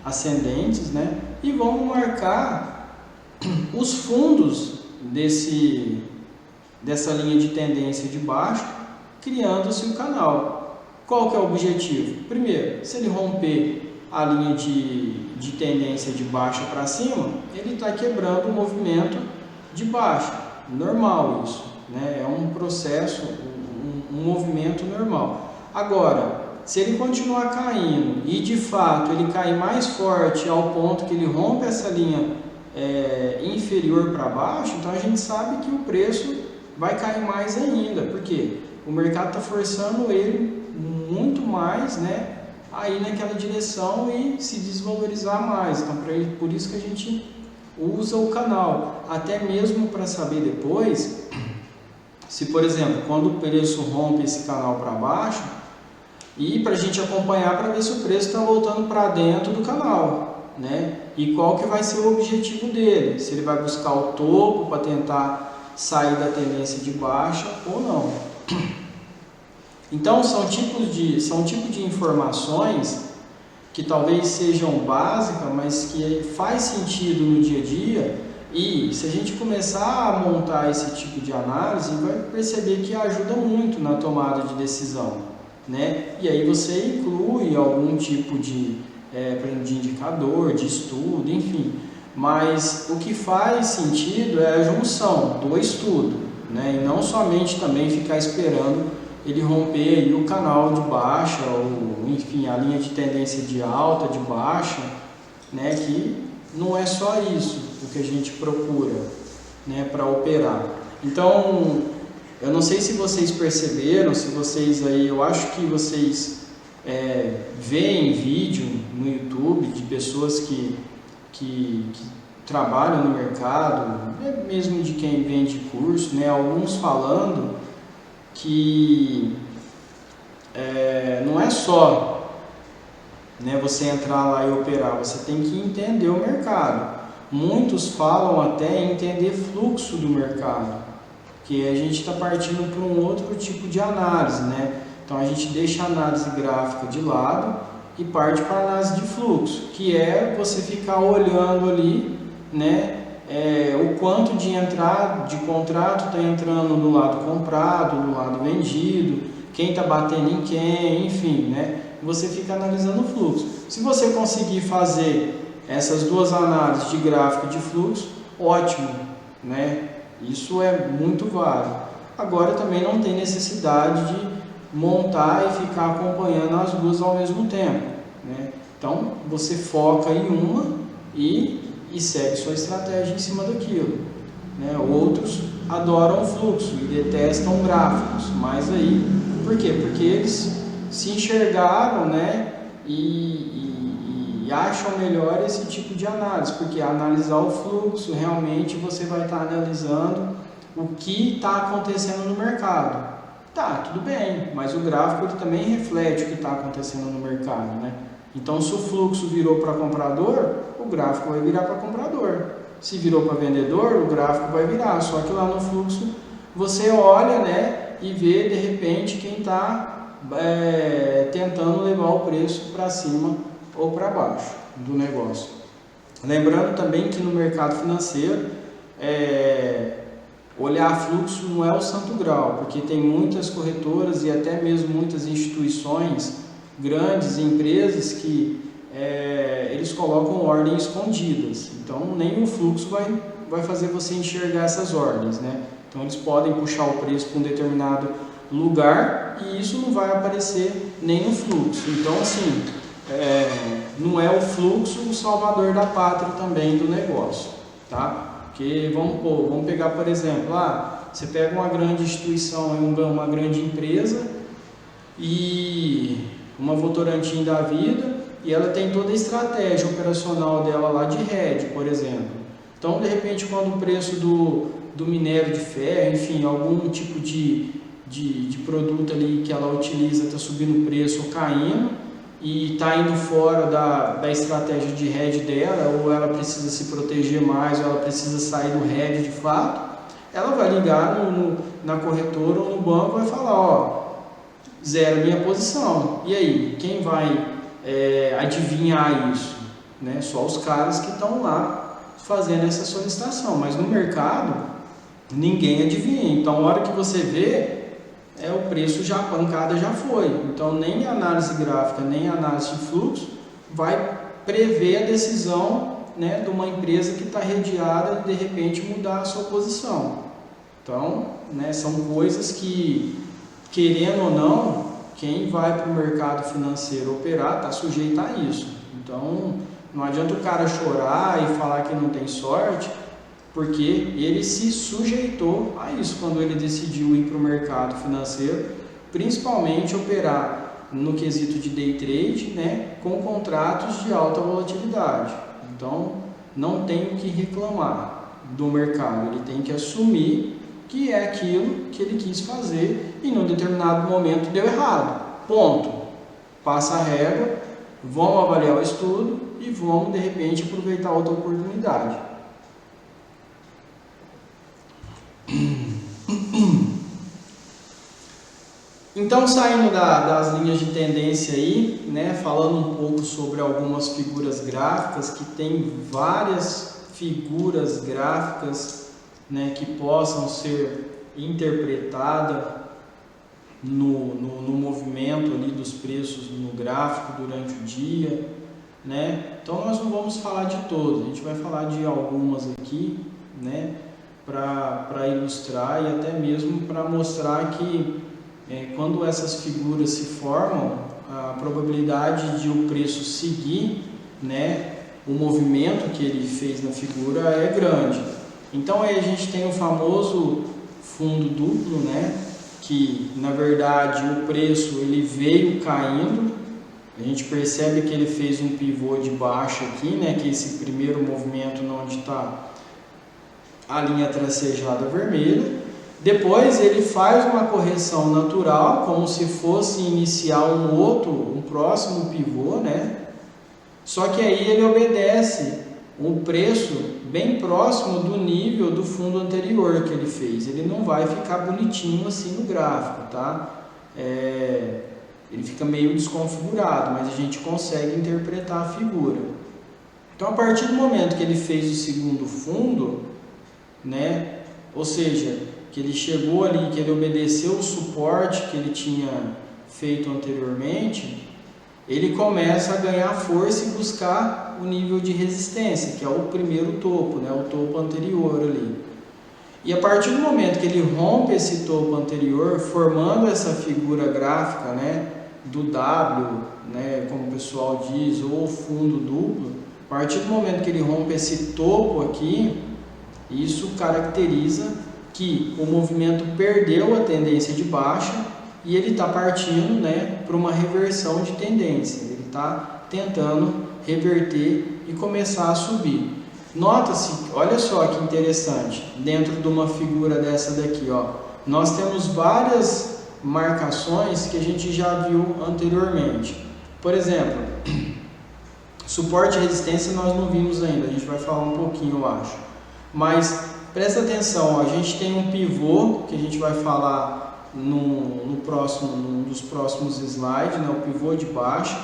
ascendentes, né? E vamos marcar os fundos dessa linha de tendência de baixo, criando-se o canal. Qual que é o objetivo? Primeiro, se ele romper a linha de tendência de baixa para cima, ele está quebrando o movimento de baixa. Normal isso, né? É um processo, um movimento normal. Agora, se ele continuar caindo e de fato ele cair mais forte ao ponto que ele rompe essa linha inferior para baixo, então a gente sabe que o preço vai cair mais ainda. Por quê? O mercado está forçando ele muito mais, né, a ir naquela direção e se desvalorizar mais. Então, por isso que a gente usa o canal, até mesmo para saber depois, se por exemplo, quando o preço rompe esse canal para baixo, e para a gente acompanhar para ver se o preço está voltando para dentro do canal, né? E qual que vai ser o objetivo dele, se ele vai buscar o topo para tentar sair da tendência de baixa ou não. Então são tipos de informações que talvez sejam básicas, mas que faz sentido no dia a dia, e se a gente começar a montar esse tipo de análise, vai perceber que ajuda muito na tomada de decisão, né? E aí você inclui algum tipo de indicador, de estudo, enfim. Mas o que faz sentido é a junção do estudo, né? E não somente também ficar esperando ele romper aí o canal de baixa, ou enfim, a linha de tendência de alta, de baixa, né? Que não é só isso o que a gente procura, né, para operar. Então, eu não sei se vocês perceberam, se vocês aí, eu acho que vocês veem vídeo no YouTube de pessoas que trabalham no mercado, mesmo de quem vende curso, né, alguns falando que não é só, né, você entrar lá e operar, você tem que entender o mercado. Muitos falam até em entender fluxo do mercado, que a gente está partindo para um outro tipo de análise, né? Então a gente deixa a análise gráfica de lado e parte para a análise de fluxo, que é você ficar olhando ali, né, o quanto de contrato está entrando do lado comprado, do lado vendido, quem está batendo em quem, enfim, né? Você fica analisando o fluxo. Se você conseguir fazer essas duas análises de gráfico e de fluxo, ótimo, né? Isso é muito válido. Agora também não tem necessidade de montar e ficar acompanhando as duas ao mesmo tempo, né? Então você foca em uma e segue sua estratégia em cima daquilo, né? Outros adoram fluxo e detestam gráficos, mas aí, por quê? Porque eles se enxergaram, né? E acham melhor esse tipo de análise, porque analisar o fluxo, realmente você vai estar analisando o que está acontecendo no mercado. Tá, tudo bem, mas o gráfico ele também reflete o que está acontecendo no mercado, né? Então, se o fluxo virou para comprador, o gráfico vai virar para comprador. Se virou para vendedor, o gráfico vai virar. Só que lá no fluxo você olha, né, e vê de repente quem está tentando levar o preço para cima ou para baixo do negócio. Lembrando também que no mercado financeiro, olhar fluxo não é o santo grau, porque tem muitas corretoras e até mesmo muitas instituições, grandes empresas que eles colocam ordens escondidas. Então nem o fluxo vai fazer você enxergar essas ordens, né? Então eles podem puxar o preço para um determinado lugar e isso não vai aparecer nem no fluxo. Então assim, não é o fluxo o salvador da pátria também do negócio, tá? Porque vamos pegar, por exemplo, você pega uma grande instituição, uma grande empresa e uma Votorantim da vida, e ela tem toda a estratégia operacional dela lá de hedge, por exemplo. Então, de repente, quando o preço do minério de ferro, enfim, algum tipo de produto ali que ela utiliza está subindo o preço ou caindo, e está indo fora da estratégia de hedge dela, ou ela precisa se proteger mais, ou ela precisa sair do hedge de fato, ela vai ligar na corretora ou no banco e vai falar, zero minha posição. E aí, quem vai adivinhar isso? Né? Só os caras que estão lá fazendo essa solicitação, mas no mercado ninguém adivinha. Então, na hora que você vê, o preço a pancada já foi. Então nem a análise gráfica, nem a análise de fluxo vai prever a decisão, né, de uma empresa que está redeada de repente mudar a sua posição. Então, né, são coisas que, querendo ou não, quem vai para o mercado financeiro operar está sujeito a isso. Então não adianta o cara chorar e falar que não tem sorte, porque ele se sujeitou a isso quando ele decidiu ir para o mercado financeiro, principalmente operar no quesito de day trade, né, com contratos de alta volatilidade. Então, não tem o que reclamar do mercado, ele tem que assumir que é aquilo que ele quis fazer e num determinado momento deu errado. Ponto. Passa a régua, vamos avaliar o estudo e vamos, de repente, aproveitar outra oportunidade. Então, saindo das linhas de tendência aí, né, falando um pouco sobre algumas figuras gráficas, que tem várias figuras gráficas, né, que possam ser interpretadas no movimento ali dos preços no gráfico durante o dia. né? Então nós não vamos falar de todas, a gente vai falar de algumas aqui, né? Para ilustrar e até mesmo para mostrar que quando essas figuras se formam, a probabilidade de o preço seguir, né, o movimento que ele fez na figura é grande. Então aí a gente tem o famoso fundo duplo, né, que na verdade o preço ele veio caindo, a gente percebe que ele fez um pivô de baixa aqui, né, que é esse primeiro movimento onde está a linha tracejada vermelha. Depois ele faz uma correção natural, como se fosse iniciar um próximo pivô, né? Só que aí ele obedece um preço bem próximo do nível do fundo anterior que ele fez. Ele não vai ficar bonitinho assim no gráfico, tá? Ele fica meio desconfigurado, mas a gente consegue interpretar a figura. Então, a partir do momento que ele fez o segundo fundo, né? Ou seja, que ele chegou ali, que ele obedeceu o suporte que ele tinha feito anteriormente, ele começa a ganhar força e buscar o nível de resistência, que é o primeiro topo, né? O topo anterior ali. E a partir do momento que ele rompe esse topo anterior, formando essa figura gráfica, né? Do W, né? Como o pessoal diz, ou fundo duplo, a partir do momento que ele rompe esse topo aqui, isso caracteriza que o movimento perdeu a tendência de baixa e ele está partindo, né, para uma reversão de tendência. Ele está tentando reverter e começar a subir. Nota-se, olha só que interessante, dentro de uma figura dessa daqui, ó, nós temos várias marcações que a gente já viu anteriormente. Por exemplo, suporte e resistência nós não vimos ainda, a gente vai falar um pouquinho, eu acho. Mas presta atenção, ó, a gente tem um pivô que a gente vai falar num dos próximos slides, né, o pivô de baixa.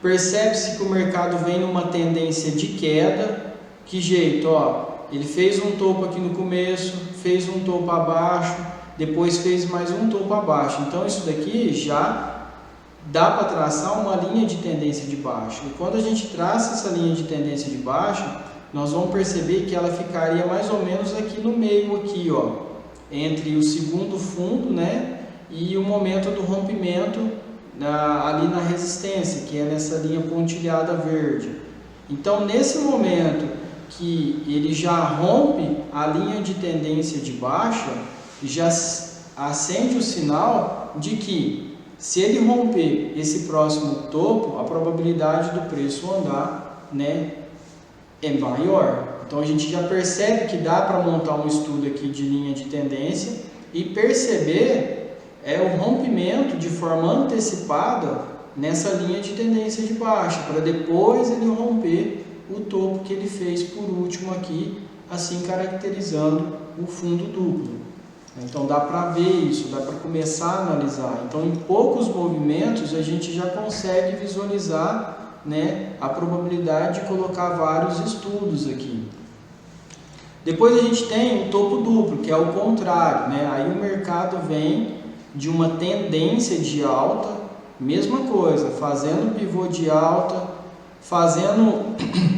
Percebe-se que o mercado vem numa tendência de queda. Que jeito, ó, ele fez um topo aqui no começo, fez um topo abaixo, depois fez mais um topo abaixo. Então isso daqui já dá para traçar uma linha de tendência de baixa. E quando a gente traça essa linha de tendência de baixa, nós vamos perceber que ela ficaria mais ou menos aqui no meio, aqui, ó, entre o segundo fundo, né, e o momento do rompimento ali na resistência, que é nessa linha pontilhada verde. Então, nesse momento que ele já rompe a linha de tendência de baixa, já acende o sinal de que, se ele romper esse próximo topo, a probabilidade do preço andar, né, é maior. Então a gente já percebe que dá para montar um estudo aqui de linha de tendência e perceber o rompimento de forma antecipada nessa linha de tendência de baixa, para depois ele romper o topo que ele fez por último aqui, assim caracterizando o fundo duplo. Então dá para ver isso, dá para começar a analisar. Então em poucos movimentos a gente já consegue visualizar, né, a probabilidade de colocar vários estudos aqui. Depois a gente tem o topo duplo, que é o contrário, né? Aí o mercado vem de uma tendência de alta, mesma coisa, fazendo pivô de alta, fazendo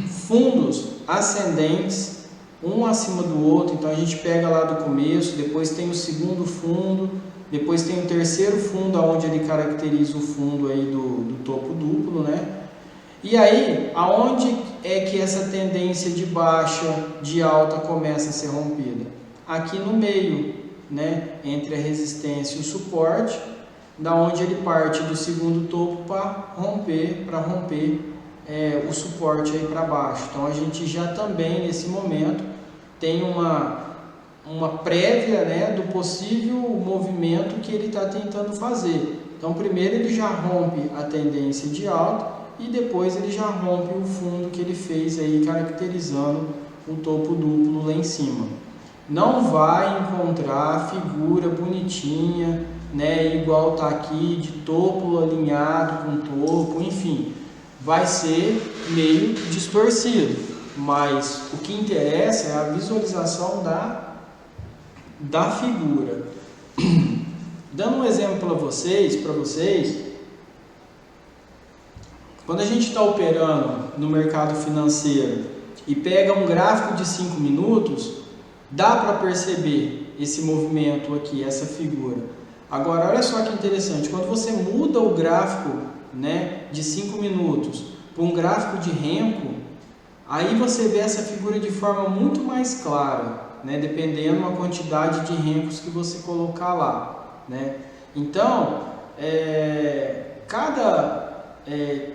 fundos ascendentes, um acima do outro. Então a gente pega lá do começo, depois tem o segundo fundo, depois tem o terceiro fundo, onde ele caracteriza o fundo aí do topo duplo, né? E aí, aonde é que essa tendência de baixa, de alta começa a ser rompida? Aqui no meio, né, entre a resistência e o suporte, da onde ele parte do segundo topo para romper o suporte aí para baixo. Então a gente já também nesse momento tem uma prévia, né, do possível movimento que ele está tentando fazer. Então primeiro ele já rompe a tendência de alta e depois ele já rompe o fundo que ele fez aí, caracterizando o topo duplo lá em cima. Não vai encontrar figura bonitinha, né, igual tá aqui, de topo alinhado com topo, enfim, vai ser meio distorcido, mas o que interessa é a visualização da figura. Dando um exemplo para vocês, quando a gente está operando no mercado financeiro e pega um gráfico de 5 minutos, dá para perceber esse movimento aqui, essa figura. Agora, olha só que interessante, quando você muda o gráfico, né, de 5 minutos para um gráfico de Renko, aí você vê essa figura de forma muito mais clara, né, dependendo da quantidade de Renkos que você colocar lá, né? Então,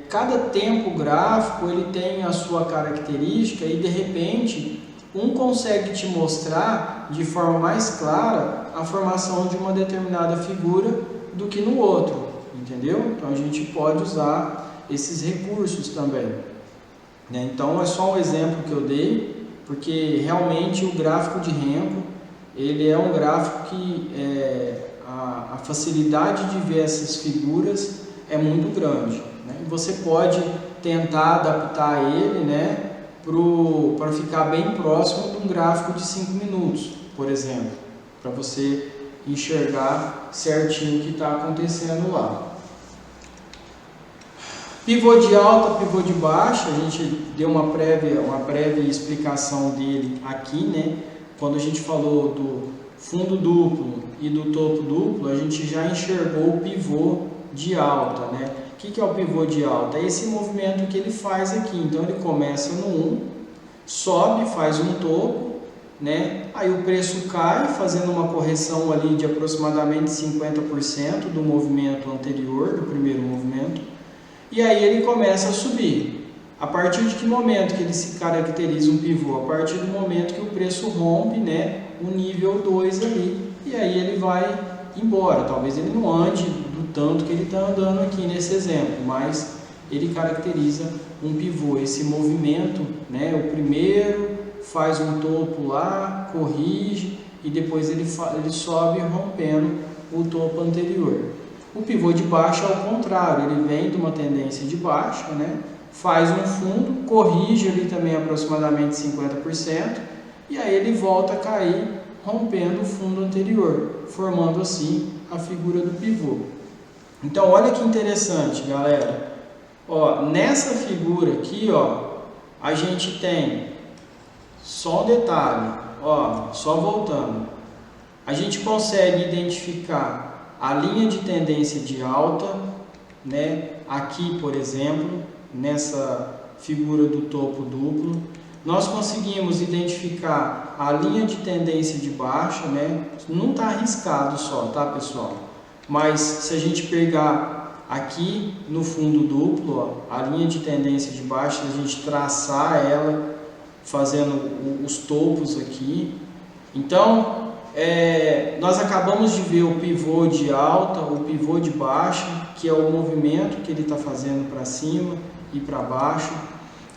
cada tempo gráfico ele tem a sua característica e de repente um consegue te mostrar de forma mais clara a formação de uma determinada figura do que no outro, entendeu? Então a gente pode usar esses recursos também, né? Então é só um exemplo que eu dei, porque realmente o gráfico de Renko ele é um gráfico que a facilidade de ver essas figuras é muito grande, né? Você pode tentar adaptar ele, né, para ficar bem próximo de um gráfico de 5 minutos, por exemplo, para você enxergar certinho o que está acontecendo lá. Pivô de alta, pivô de baixa, a gente deu uma prévia explicação dele aqui, né? Quando a gente falou do fundo duplo e do topo duplo, a gente já enxergou o pivô de alta, né? O que é o pivô de alta? É esse movimento que ele faz aqui. Então ele começa no 1, sobe, faz um topo, né? Aí o preço cai, fazendo uma correção ali de aproximadamente 50% do movimento anterior, do primeiro movimento, e aí ele começa a subir. A partir de que momento que ele se caracteriza um pivô? A partir do momento que o preço rompe, né, o nível 2 ali, e aí ele vai embora. Talvez ele não ande do tanto que ele está andando aqui nesse exemplo, mas ele caracteriza um pivô, esse movimento, né, o primeiro faz um topo lá, corrige e depois ele sobe rompendo o topo anterior. O pivô de baixa é o contrário, ele vem de uma tendência de baixa, né, faz um fundo, corrige ali também aproximadamente 50% e aí ele volta a cair rompendo o fundo anterior, formando assim a figura do pivô. Então olha que interessante, galera. Ó, nessa figura aqui, ó, a gente tem só um detalhe, ó, só voltando. A gente consegue identificar a linha de tendência de alta, né? Aqui, por exemplo, nessa figura do topo duplo, nós conseguimos identificar a linha de tendência de baixa, né? Não está arriscado só, tá, pessoal? Mas se a gente pegar aqui no fundo duplo, ó, a linha de tendência de baixa, a gente traçar ela, fazendo os topos aqui. Então, nós acabamos de ver o pivô de alta, o pivô de baixa, que é o movimento que ele está fazendo para cima e para baixo.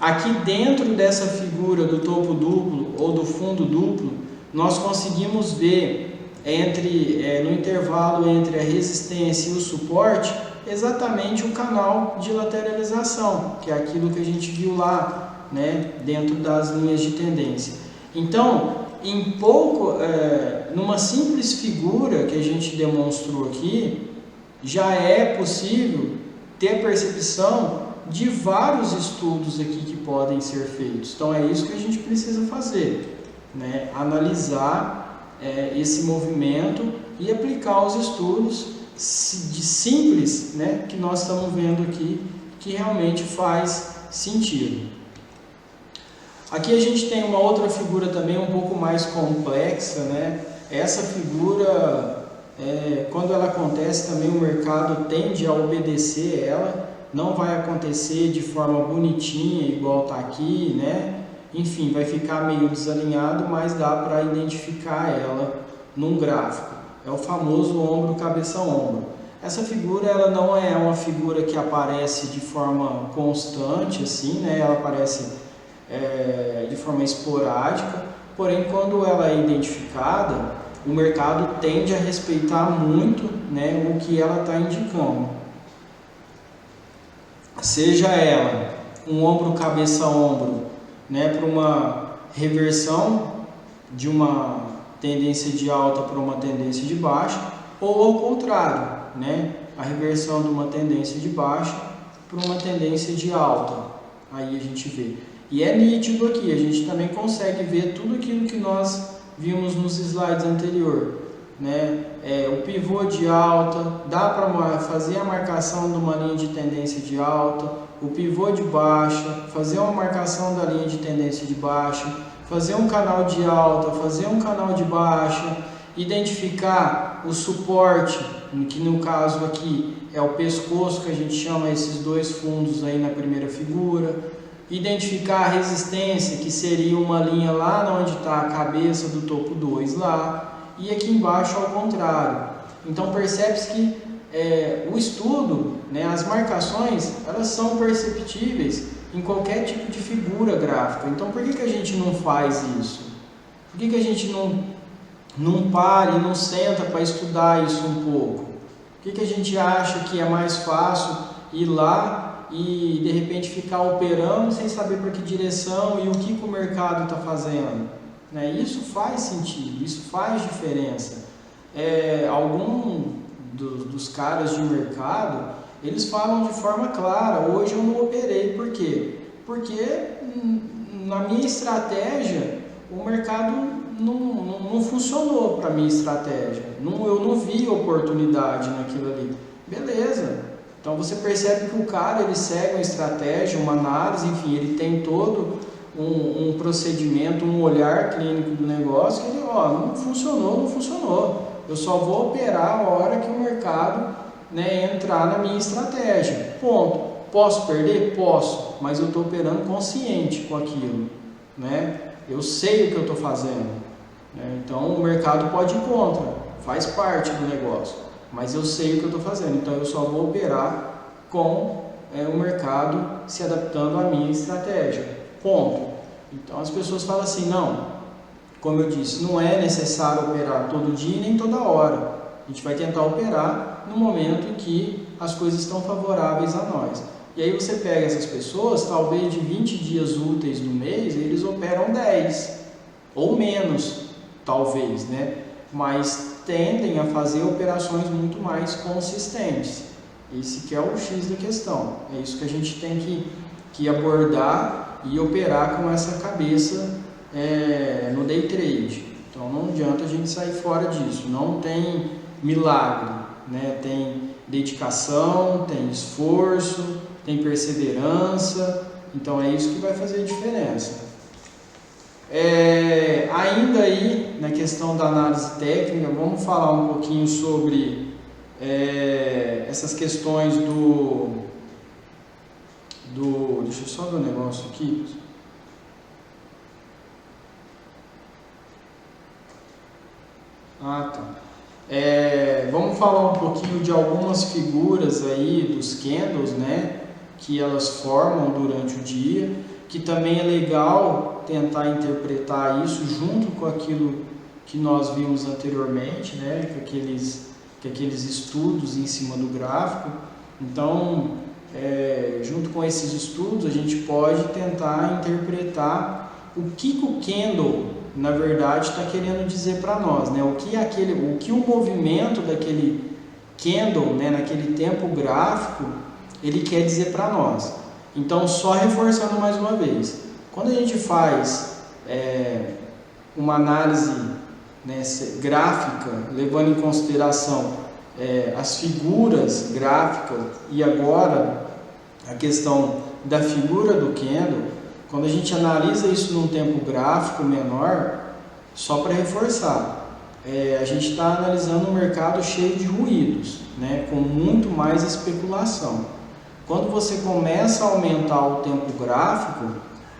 Aqui dentro dessa figura do topo duplo ou do fundo duplo, nós conseguimos ver no intervalo entre a resistência e o suporte, exatamente o canal de lateralização, que é aquilo que a gente viu lá, né, dentro das linhas de tendência. Então, numa simples figura que a gente demonstrou aqui, já é possível ter percepção de vários estudos aqui que podem ser feitos. Então é isso que a gente precisa fazer, né? Analisar esse movimento e aplicar os estudos de simples, né, que nós estamos vendo aqui, que realmente faz sentido. Aqui a gente tem uma outra figura também um pouco mais complexa, né? Essa figura, quando ela acontece também o mercado tende a obedecer ela, não vai acontecer de forma bonitinha igual está aqui, né? Enfim, vai ficar meio desalinhado, mas dá para identificar ela num gráfico. É o famoso ombro, cabeça, ombro. Essa figura ela não é uma figura que aparece de forma constante, assim, né? Ela aparece de forma esporádica, porém quando ela é identificada, o mercado tende a respeitar muito, né, o que ela está indicando. Seja ela um ombro, cabeça, ombro, né, para uma reversão de uma tendência de alta para uma tendência de baixa, ou ao contrário, né, a reversão de uma tendência de baixa para uma tendência de alta. aí a gente vê. E é nítido aqui, a gente também consegue ver tudo aquilo que nós vimos nos slides anteriores, né? O pivô de alta, dá para fazer a marcação de uma linha de tendência de alta, o pivô de baixa, fazer uma marcação da linha de tendência de baixa, fazer um canal de alta, fazer um canal de baixa, identificar o suporte, que no caso aqui é o pescoço, que a gente chama esses dois fundos aí na primeira figura, identificar a resistência, que seria uma linha lá onde está a cabeça do topo 2 lá, e aqui embaixo ao contrário. Então percebe-se que o estudo, né, as marcações, elas são perceptíveis em qualquer tipo de figura gráfica. Então por que a gente não faz isso? Por que a gente não para e não senta para estudar isso um pouco? Por que a gente acha que é mais fácil ir lá e de repente ficar operando sem saber para que direção e o que o mercado está fazendo? Né? Isso faz sentido, isso faz diferença. Algum dos caras de mercado, eles falam de forma clara: hoje eu não operei. Por quê? Porque na minha estratégia o mercado não funcionou para a minha estratégia, eu não vi oportunidade naquilo ali. Beleza, então você percebe que o cara, ele segue uma estratégia, uma análise, enfim, ele tem todo um procedimento, um olhar clínico do negócio, que ele, não funcionou, eu só vou operar a hora que o mercado, né, entrar na minha estratégia, ponto. Posso perder? Posso, mas eu estou operando consciente com aquilo, né? Eu sei o que eu estou fazendo, né? Então o mercado pode ir contra, faz parte do negócio, mas eu sei o que eu estou fazendo, então eu só vou operar com o mercado se adaptando à minha estratégia, ponto. Então as pessoas falam assim: não, como eu disse, não é necessário operar todo dia nem toda hora, a gente vai tentar operar no momento em que as coisas estão favoráveis a nós. E aí você pega essas pessoas, talvez de 20 dias úteis do mês, eles operam 10 ou menos, talvez, né? Mas tendem a fazer operações muito mais consistentes. Esse que é o X da questão. É isso que a gente tem que abordar e operar com essa cabeça no day trade. Então não adianta a gente sair fora disso. Não tem milagre, né? Tem dedicação, tem esforço, tem perseverança. Então é isso que vai fazer a diferença. Ainda aí na questão da análise técnica, vamos falar um pouquinho sobre essas questões deixa eu só ver um negócio aqui. Tá. Vamos falar um pouquinho de algumas figuras aí dos candles, né, que elas formam durante o dia, que também é legal tentar interpretar isso junto com aquilo que nós vimos anteriormente, né, com aqueles estudos em cima do gráfico. Então, junto com esses estudos, a gente pode tentar interpretar o que o candle, na verdade, está querendo dizer para nós, né? O que o movimento daquele candle, né, naquele tempo gráfico, ele quer dizer para nós. Então, só reforçando mais uma vez, quando a gente faz uma análise, né, gráfica, levando em consideração as figuras gráficas e agora a questão da figura do candle, quando a gente analisa isso num tempo gráfico menor, só para reforçar, a gente está analisando um mercado cheio de ruídos, né, com muito mais especulação. Quando você começa a aumentar o tempo gráfico,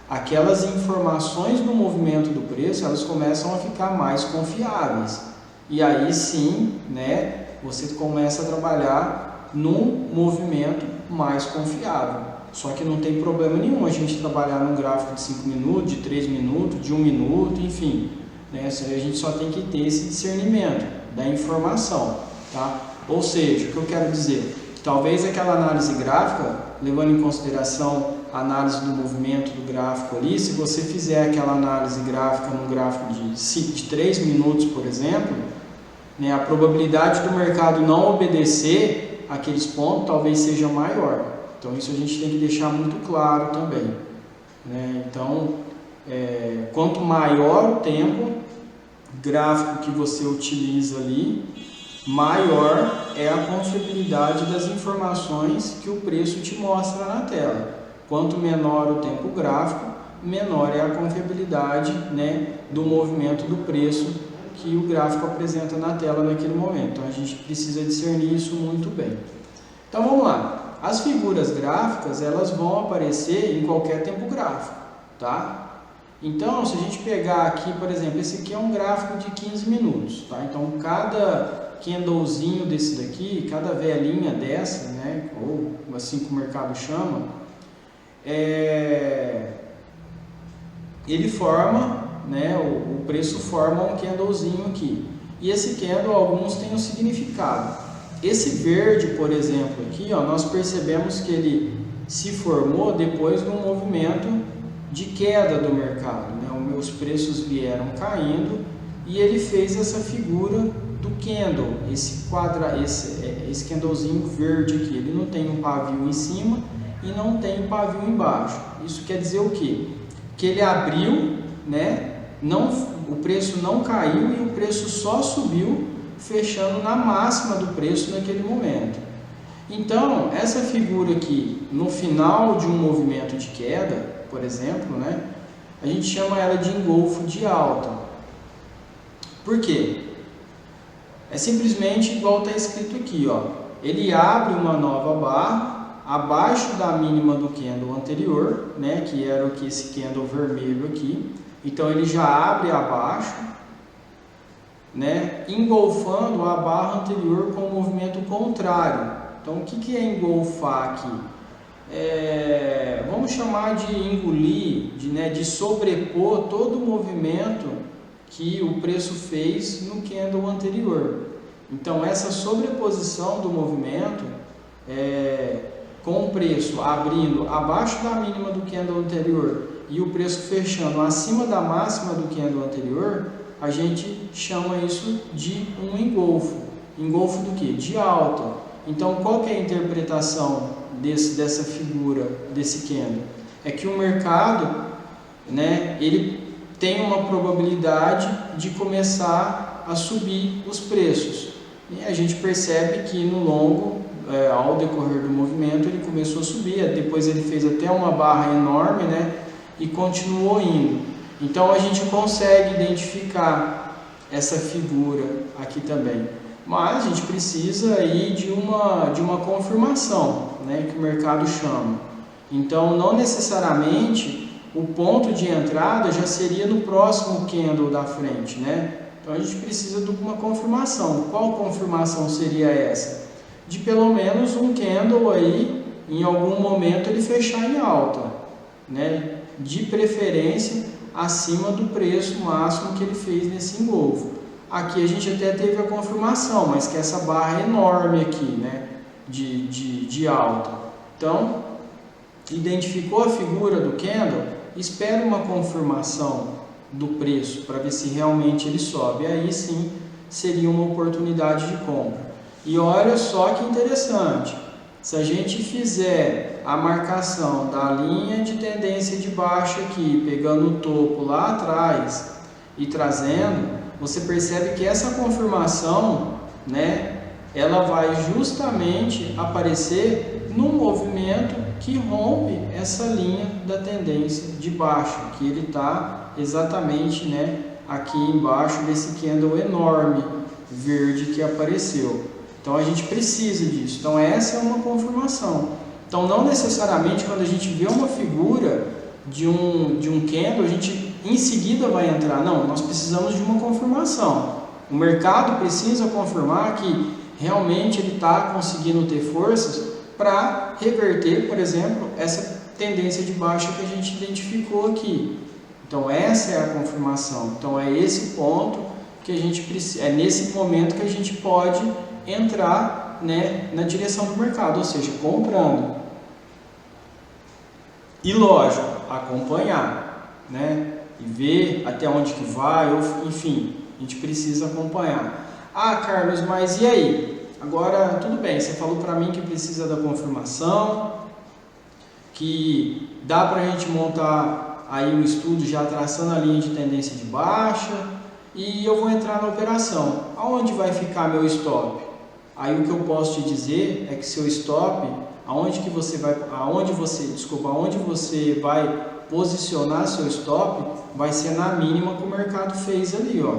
aquelas informações do movimento do preço, elas começam a ficar mais confiáveis. E aí sim, né, você começa a trabalhar num movimento mais confiável. Só que não tem problema nenhum a gente trabalhar num gráfico de 5 minutos, de 3 minutos, de 1 minuto, enfim, né? A gente só tem que ter esse discernimento da informação, tá? Ou seja, o que eu quero dizer, talvez aquela análise gráfica, levando em consideração a análise do movimento do gráfico ali, se você fizer aquela análise gráfica num gráfico de 3 minutos, por exemplo, né, a probabilidade do mercado não obedecer aqueles pontos talvez seja maior. Então isso a gente tem que deixar muito claro também, né? Então, quanto maior o tempo gráfico que você utiliza ali, maior é a confiabilidade das informações que o preço te mostra na tela. Quanto menor o tempo gráfico, menor é a confiabilidade, né, do movimento do preço que o gráfico apresenta na tela naquele momento. Então a gente precisa discernir isso muito bem. Então vamos lá. As figuras gráficas, elas vão aparecer em qualquer tempo gráfico, tá? Então, se a gente pegar aqui, por exemplo, esse aqui é um gráfico de 15 minutos, tá? Então, cada candlezinho desse daqui, cada velinha dessa, né, ou assim que o mercado chama, ele forma, né, o preço forma um candlezinho aqui. E esse candle, alguns têm um significado. Esse verde, por exemplo, aqui, ó, nós percebemos que ele se formou depois de um movimento de queda do mercado, né? Os preços vieram caindo e ele fez essa figura do candle, esse candlezinho verde aqui. Ele não tem um pavio em cima e não tem um pavio embaixo. Isso quer dizer o quê? Que ele abriu, né? O preço não caiu e o preço só subiu, fechando na máxima do preço naquele momento. Então, essa figura aqui, no final de um movimento de queda, por exemplo, né, a gente chama ela de engolfo de alta. Por quê? É simplesmente igual está escrito aqui, ó. Ele abre uma nova barra abaixo da mínima do candle anterior, né, que era o que esse candle vermelho aqui. Então ele já abre abaixo, né, engolfando a barra anterior com o movimento contrário. Então o que é engolfar aqui? Vamos chamar de engolir, de sobrepor todo o movimento que o preço fez no candle anterior. Então essa sobreposição do movimento, com o preço abrindo abaixo da mínima do candle anterior e o preço fechando acima da máxima do candle anterior, a gente chama isso de um engolfo. Engolfo do que? De alta. Então qual que é a interpretação dessa figura, desse candle? É que o mercado, né, ele tem uma probabilidade de começar a subir os preços. E a gente percebe que no longo, ao decorrer do movimento, ele começou a subir, depois ele fez até uma barra enorme, né, e continuou indo. Então a gente consegue identificar essa figura aqui também. Mas a gente precisa aí de uma confirmação, né, que o mercado chama. Então, não necessariamente o ponto de entrada já seria no próximo candle da frente, né? Então, a gente precisa de uma confirmação. Qual confirmação seria essa? De pelo menos um candle aí, em algum momento, ele fechar em alta, né? De preferência, acima do preço máximo que ele fez nesse engolfo. Aqui a gente até teve a confirmação, mas que essa barra é enorme aqui, né, de alta. Então, identificou a figura do candle, espera uma confirmação do preço para ver se realmente ele sobe. Aí sim seria uma oportunidade de compra. E olha só que interessante, se a gente fizer a marcação da linha de tendência de baixa aqui, pegando o topo lá atrás e trazendo, você percebe que essa confirmação, né, ela vai justamente aparecer no movimento que rompe essa linha da tendência de baixa, que ele está exatamente, né, aqui embaixo desse candle enorme verde que apareceu. Então a gente precisa disso. Então essa é uma confirmação. Então não necessariamente quando a gente vê uma figura de um candle, a gente em seguida vai entrar. Não, nós precisamos de uma confirmação. O mercado precisa confirmar que realmente ele está conseguindo ter forças para reverter, por exemplo, essa tendência de baixa que a gente identificou aqui. Então essa é a confirmação. Então é esse ponto que a gente precisa, é nesse momento que a gente pode entrar, né, na direção do mercado, ou seja, comprando. E lógico, acompanhar, né, e ver até onde que vai, ou, enfim, a gente precisa acompanhar. Ah, Carlos, mas e aí? Agora, tudo bem, você falou para mim que precisa da confirmação, que dá para a gente montar aí um estudo já traçando a linha de tendência de baixa, e eu vou entrar na operação. Aonde vai ficar meu stop? Aí o que eu posso te dizer é que seu stop, aonde você vai posicionar seu stop, vai ser na mínima que o mercado fez ali, ó.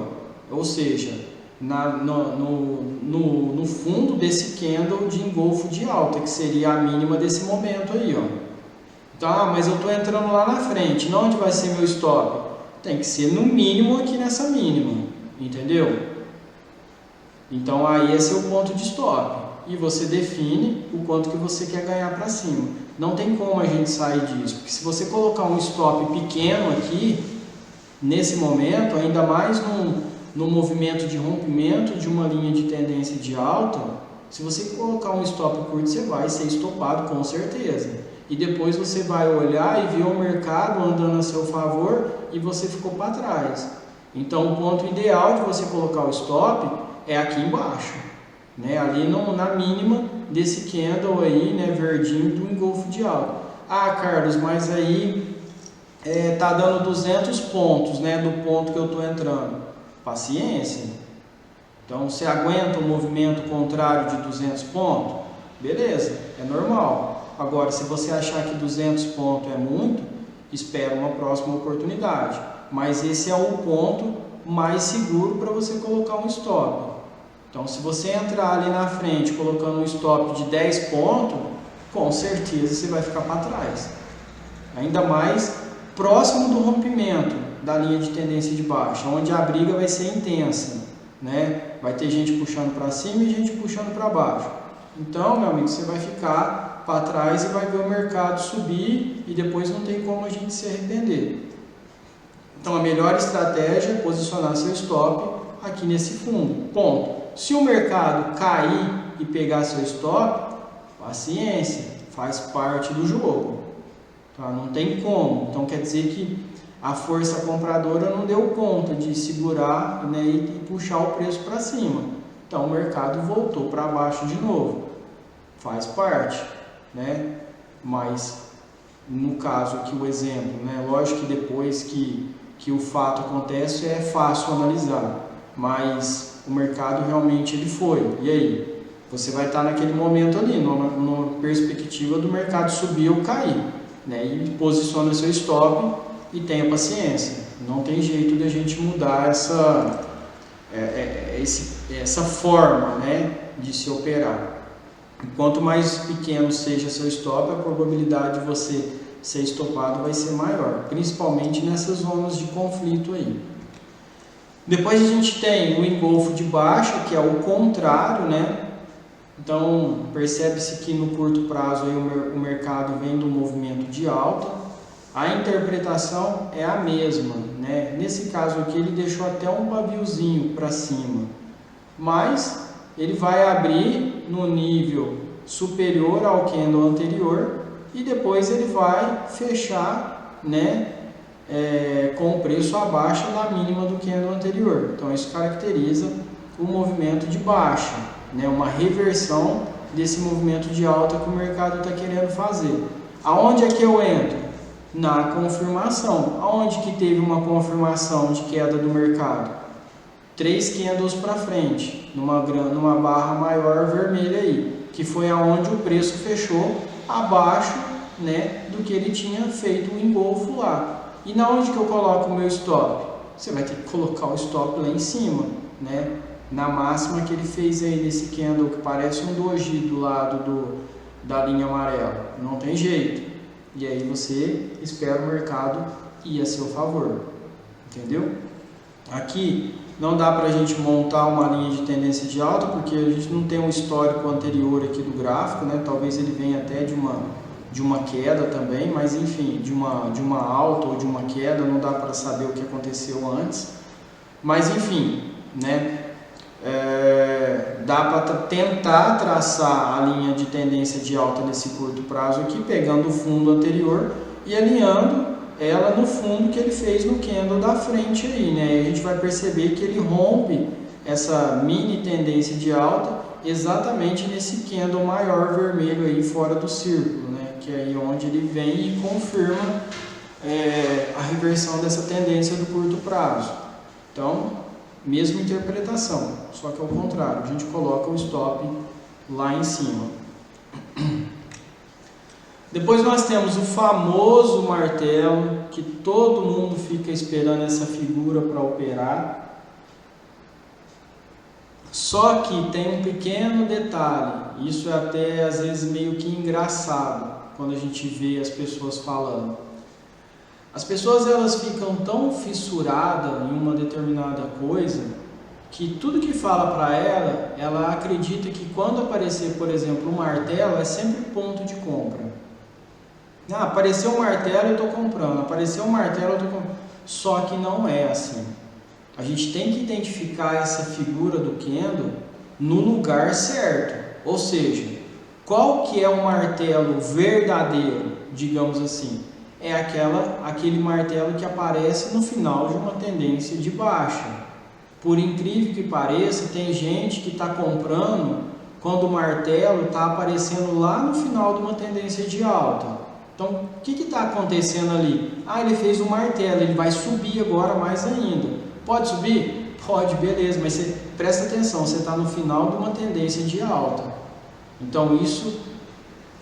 Ou seja, no fundo desse candle de engolfo de alta, que seria a mínima desse momento aí, ó. Então, mas eu estou entrando lá na frente, onde vai ser meu stop? Tem que ser no mínimo aqui nessa mínima, entendeu? Então aí é seu ponto de stop, e você define o quanto que você quer ganhar para cima. Não tem como a gente sair disso, porque se você colocar um stop pequeno aqui, nesse momento, ainda mais no movimento de rompimento de uma linha de tendência de alta, se você colocar um stop curto, você vai ser estopado com certeza. E depois você vai olhar e ver o mercado andando a seu favor e você ficou para trás. Então o ponto ideal de você colocar o stop é aqui embaixo, né? Ali na mínima desse candle aí, né, verdinho do engolfo de alta. Ah, Carlos, mas aí tá dando 200 pontos, né, do ponto que eu estou entrando. Paciência. Então você aguenta um movimento contrário de 200 pontos? Beleza, é normal. Agora, se você achar que 200 pontos é muito, espera uma próxima oportunidade. Mas esse é o ponto mais seguro para você colocar um stop. Então, se você entrar ali na frente colocando um stop de 10 pontos, com certeza você vai ficar para trás. Ainda mais próximo do rompimento da linha de tendência de baixa, onde a briga vai ser intensa, né? Vai ter gente puxando para cima e gente puxando para baixo. Então, meu amigo, você vai ficar para trás e vai ver o mercado subir e depois não tem como a gente se arrepender. Então, a melhor estratégia é posicionar seu stop aqui nesse fundo. Ponto. Se o mercado cair e pegar seu stop, paciência, faz parte do jogo. Tá? Não tem como. Então, quer dizer que a força compradora não deu conta de segurar, né, e puxar o preço para cima. Então, o mercado voltou para baixo de novo. Faz parte, né? Mas, no caso aqui, o exemplo, né? Lógico que depois que o fato acontece é fácil analisar, mas o mercado realmente ele foi. E aí? Você vai estar naquele momento ali, numa perspectiva do mercado subir ou cair, né? E posiciona seu stop e tenha paciência. Não tem jeito de a gente mudar essa forma, né, de se operar. Quanto mais pequeno seja seu stop, a probabilidade de você ser estopado vai ser maior, principalmente nessas zonas de conflito aí. Depois a gente tem o engolfo de baixa, que é o contrário, né? Então percebe-se que no curto prazo aí o mercado vem do movimento de alta. A interpretação é a mesma, né? Nesse caso aqui ele deixou até um paviozinho para cima, mas ele vai abrir no nível superior ao candle anterior e depois ele vai fechar, né, com o preço abaixo da mínima do candle anterior. Então isso caracteriza o movimento de baixa, né, uma reversão desse movimento de alta que o mercado está querendo fazer. Aonde é que eu entro? Na confirmação. Aonde que teve uma confirmação de queda do mercado? 3 candles para frente, numa barra maior vermelha aí, que foi aonde o preço fechou abaixo, né, do que ele tinha feito o engolfo lá. E na onde que eu coloco o meu stop? Você vai ter que colocar o stop lá em cima, né, na máxima que ele fez aí nesse candle que parece um doji do lado da linha amarela. Não tem jeito. E aí você espera o mercado ir a seu favor, entendeu? Aqui não dá para a gente montar uma linha de tendência de alta, porque a gente não tem um histórico anterior aqui do gráfico, né? Talvez ele venha até de uma queda também, mas enfim, de uma alta ou de uma queda, não dá para saber o que aconteceu antes. Mas enfim, né? Dá para tentar traçar a linha de tendência de alta nesse curto prazo aqui, pegando o fundo anterior e alinhando ela no fundo que ele fez no candle da frente aí, né? E a gente vai perceber que ele rompe essa mini tendência de alta exatamente nesse candle maior vermelho aí fora do círculo, né? que é aí onde ele vem e confirma a reversão dessa tendência do curto prazo. Então, mesma interpretação, só que ao contrário, a gente coloca o stop lá em cima. Depois nós temos o famoso martelo, que todo mundo fica esperando essa figura para operar. Só que tem um pequeno detalhe, isso é até às vezes meio que engraçado quando a gente vê as pessoas falando. As pessoas elas ficam tão fissuradas em uma determinada coisa que tudo que fala para ela, ela acredita que quando aparecer, por exemplo, um martelo, é sempre ponto de compra. Ah, apareceu um martelo, eu estou comprando. Apareceu um martelo, eu estou comprando. Só que não é assim. A gente tem que identificar essa figura do candle no lugar certo. Ou seja, qual que é o martelo verdadeiro, digamos assim? É aquele martelo que aparece no final de uma tendência de baixa. Por incrível que pareça, tem gente que está comprando quando o martelo está aparecendo lá no final de uma tendência de alta. Então, o que está acontecendo ali? Ah, ele fez um martelo, ele vai subir agora mais ainda. Pode subir? Pode, beleza, mas você presta atenção, você está no final de uma tendência de alta. Então, isso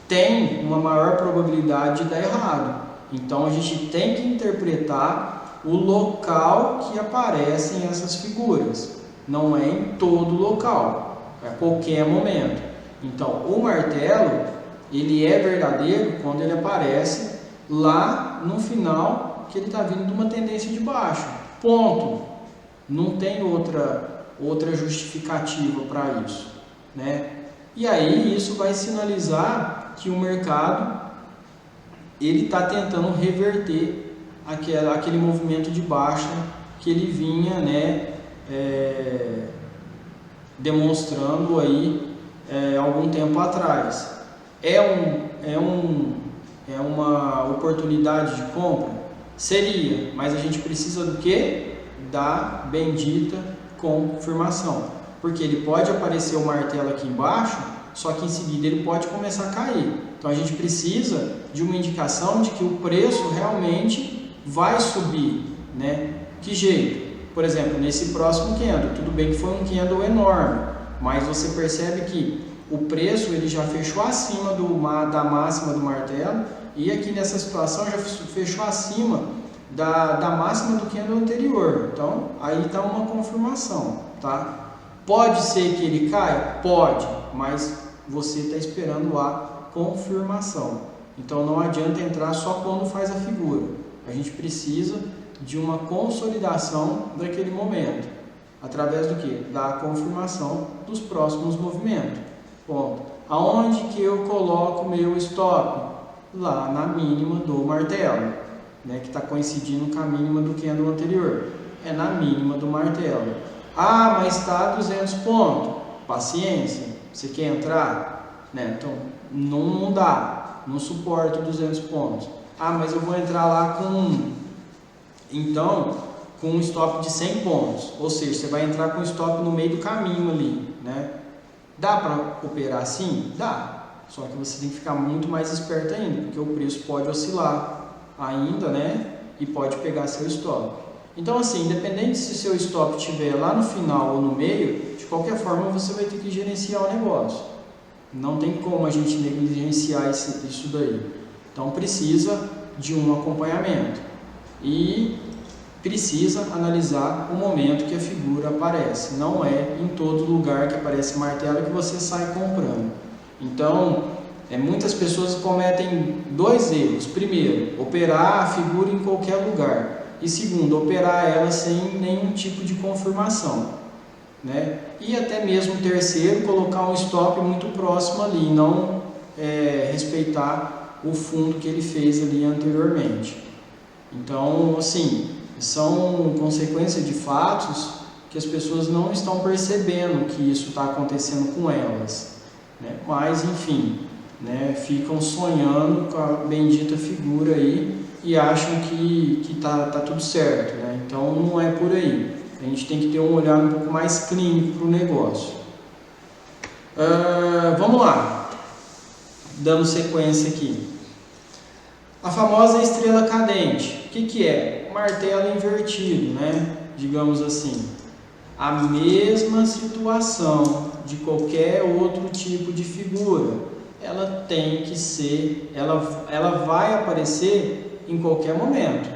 tem uma maior probabilidade de dar errado. Então, a gente tem que interpretar o local que aparecem essas figuras. Não é em todo local, é a qualquer momento. Então, o martelo, ele é verdadeiro quando ele aparece lá no final que ele está vindo de uma tendência de baixo. Ponto. Não tem outra justificativa para isso, né? E aí isso vai sinalizar que o mercado ele está tentando reverter aquele movimento de baixa que ele vinha, né, demonstrando aí algum tempo atrás. É uma oportunidade de compra? Seria, mas a gente precisa do quê? Da bendita confirmação, porque ele pode aparecer o martelo aqui embaixo, só que em seguida ele pode começar a cair. Então a gente precisa de uma indicação de que o preço realmente vai subir, né? Que jeito? Por exemplo, nesse próximo candle, tudo bem que foi um candle enorme, mas você percebe que o preço ele já fechou acima da máxima do martelo, e aqui nessa situação já fechou acima da máxima do candle anterior. Então aí está uma confirmação, tá? Pode ser que ele caia? Pode, mas você está esperando a confirmação. Então não adianta entrar só quando faz a figura. A gente precisa de uma consolidação daquele momento, através do que? Da confirmação dos próximos movimentos. Ponto. Aonde que eu coloco meu stop? Lá na mínima do martelo, né, que está coincidindo com a mínima do candle anterior. É na mínima do martelo. Ah, mas está a 200 pontos. Paciência. Você quer entrar? Né? Então, não dá. Não suporto 200 pontos. Ah, mas eu vou entrar lá com um stop de 100 pontos. Ou seja, você vai entrar com um stop no meio do caminho ali, né? Dá para operar assim? Dá. Só que você tem que ficar muito mais esperto ainda, porque o preço pode oscilar ainda, né? E pode pegar seu stop. Então, assim, independente se seu stop estiver lá no final ou no meio, de qualquer forma você vai ter que gerenciar o negócio. Não tem como a gente negligenciar isso daí. Então, precisa de um acompanhamento. E precisa analisar o momento que a figura aparece. Não é em todo lugar que aparece martelo que você sai comprando. Então, muitas pessoas cometem dois erros. Primeiro, operar a figura em qualquer lugar. E segundo, operar ela sem nenhum tipo de confirmação, né? E até mesmo terceiro, colocar um stop muito próximo ali, não respeitar o fundo que ele fez ali anteriormente. Então, assim, são consequências de fatos que as pessoas não estão percebendo que isso está acontecendo com elas, né? Mas, enfim, né, ficam sonhando com a bendita figura aí e acham que tá tudo certo, né? Então, não é por aí. A gente tem que ter um olhar um pouco mais clínico para o negócio. Vamos lá, dando sequência aqui. A famosa estrela cadente, o que é? Martelo invertido, né? Digamos assim. A mesma situação de qualquer outro tipo de figura, ela tem que ser, ela vai aparecer em qualquer momento,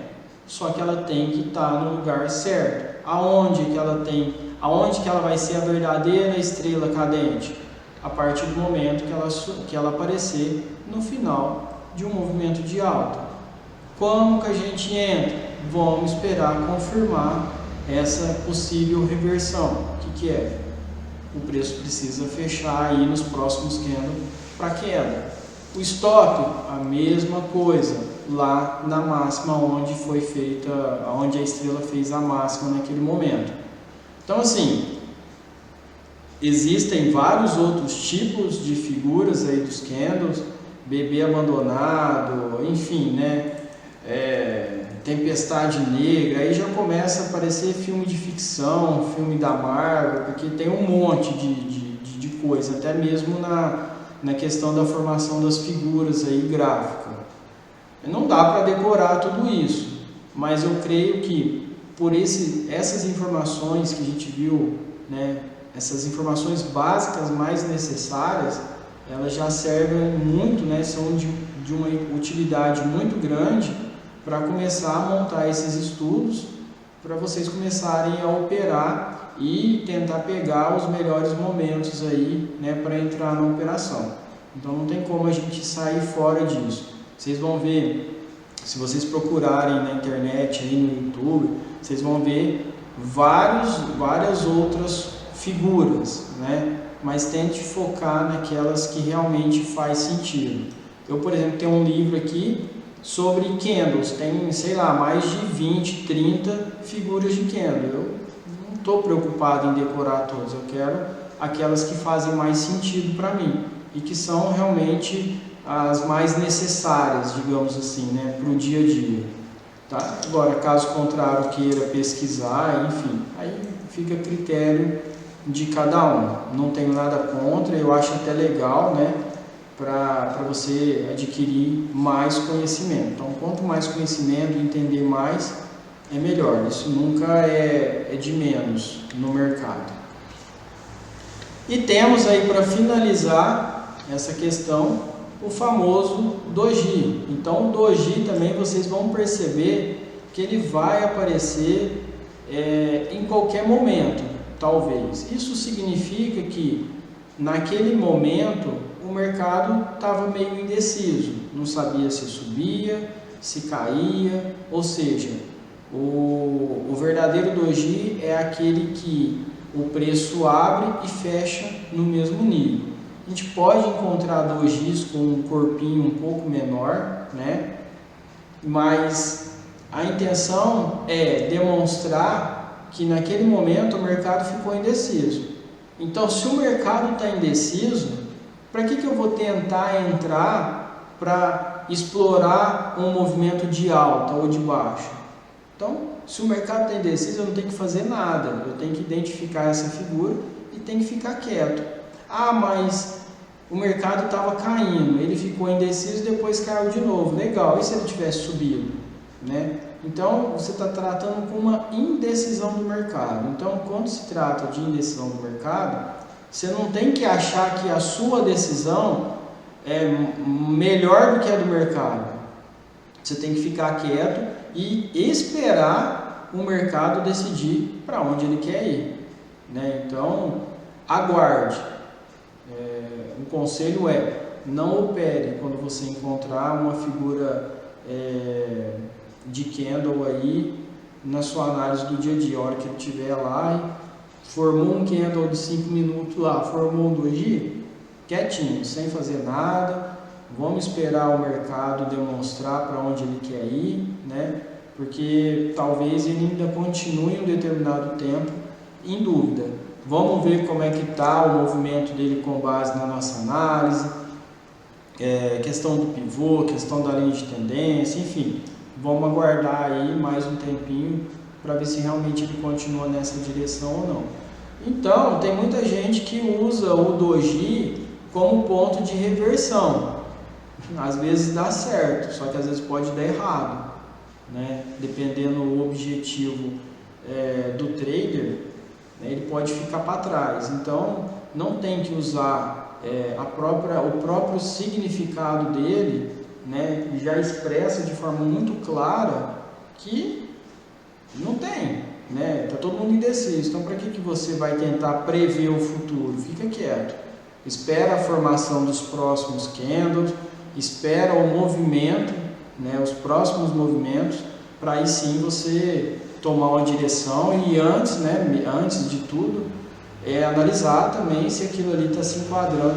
só que ela tem que estar no lugar certo. Aonde que ela vai ser a verdadeira estrela cadente? A partir do momento que ela aparecer no final de um movimento de alta. Como que a gente entra? Vamos esperar confirmar essa possível reversão. O que é? O preço precisa fechar aí nos próximos candles para queda. O stop, a mesma coisa, lá na máxima onde foi feita, onde a estrela fez a máxima naquele momento. Então assim, existem vários outros tipos de figuras aí dos candles, bebê abandonado, enfim, né? Tempestade negra, aí já começa a aparecer filme de ficção, filme da Marvel, porque tem um monte de coisa, até mesmo na questão da formação das figuras aí gráfica. Não dá para decorar tudo isso, mas eu creio que por essas informações que a gente viu, né, essas informações básicas mais necessárias, elas já servem muito, né, são de uma utilidade muito grande para começar a montar esses estudos, para vocês começarem a operar e tentar pegar os melhores momentos aí, né, para entrar na operação. Então não tem como a gente sair fora disso. Vocês vão ver, se vocês procurarem na internet, aí no YouTube, vocês vão ver várias outras figuras, né? Mas tente focar naquelas que realmente faz sentido. Eu, por exemplo, tenho um livro aqui sobre candles, tem, sei lá, mais de 20, 30 figuras de candle. Eu não estou preocupado em decorar todas, eu quero aquelas que fazem mais sentido para mim e que são realmente as mais necessárias, digamos assim, né, para o dia a dia. Tá? Agora, caso contrário, queira pesquisar, enfim, aí fica a critério de cada um. Não tenho nada contra, eu acho até legal, né, para você adquirir mais conhecimento. Então, quanto mais conhecimento, entender mais, é melhor. Isso nunca é de menos no mercado. E temos aí, para finalizar essa questão, o famoso doji. Então, o doji também vocês vão perceber que ele vai aparecer em qualquer momento, talvez. Isso significa que naquele momento o mercado estava meio indeciso, não sabia se subia, se caía, ou seja, o verdadeiro doji é aquele que o preço abre e fecha no mesmo nível. A gente pode encontrar dojis com um corpinho um pouco menor, né? Mas a intenção é demonstrar que naquele momento o mercado ficou indeciso. Então, se o mercado está indeciso, para que eu vou tentar entrar para explorar um movimento de alta ou de baixa? Então, se o mercado está indeciso, eu não tenho que fazer nada. Eu tenho que identificar essa figura e tenho que ficar quieto. Ah, mas o mercado estava caindo, ele ficou indeciso e depois caiu de novo. Legal, e se ele tivesse subido? Né? Então, você está tratando com uma indecisão do mercado. Então, quando se trata de indecisão do mercado, você não tem que achar que a sua decisão é melhor do que a do mercado. Você tem que ficar quieto e esperar o mercado decidir para onde ele quer ir. Né? Então, aguarde. O conselho é, não opere quando você encontrar uma figura de candle aí na sua análise do dia a dia. A hora que ele estiver lá e formou um candle de 5 minutos lá, formou um doji, quietinho, sem fazer nada, vamos esperar o mercado demonstrar para onde ele quer ir, né? Porque talvez ele ainda continue um determinado tempo em dúvida. Vamos ver como é que está o movimento dele com base na nossa análise, questão do pivô, questão da linha de tendência, enfim. Vamos aguardar aí mais um tempinho para ver se realmente ele continua nessa direção ou não. Então, tem muita gente que usa o doji como ponto de reversão. às vezes dá certo, só que às vezes pode dar errado, né? Dependendo do objetivo do trader, né, ele pode ficar para trás. Então, não tem que usar o próprio significado dele, né, já expressa de forma muito clara que não tem, né? Tá todo mundo indeciso. Então, para que você vai tentar prever o futuro? Fica quieto. Espera a formação dos próximos candles, espera o movimento, né, os próximos movimentos, para aí sim você tomar uma direção e antes de tudo, analisar também se aquilo ali está se enquadrando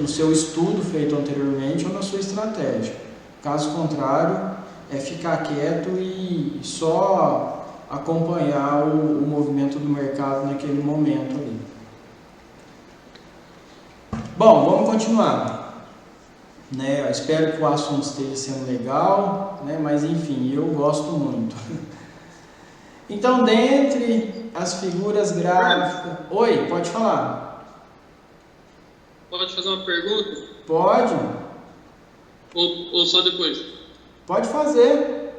no seu estudo feito anteriormente ou na sua estratégia. Caso contrário, é ficar quieto e só acompanhar o movimento do mercado naquele momento ali. Bom, vamos continuar. Né, eu espero que o assunto esteja sendo legal, né, mas enfim, eu gosto muito. Então, dentre as figuras gráficas... Oi, pode falar. Pode fazer uma pergunta? Pode. Ou só depois? Pode fazer.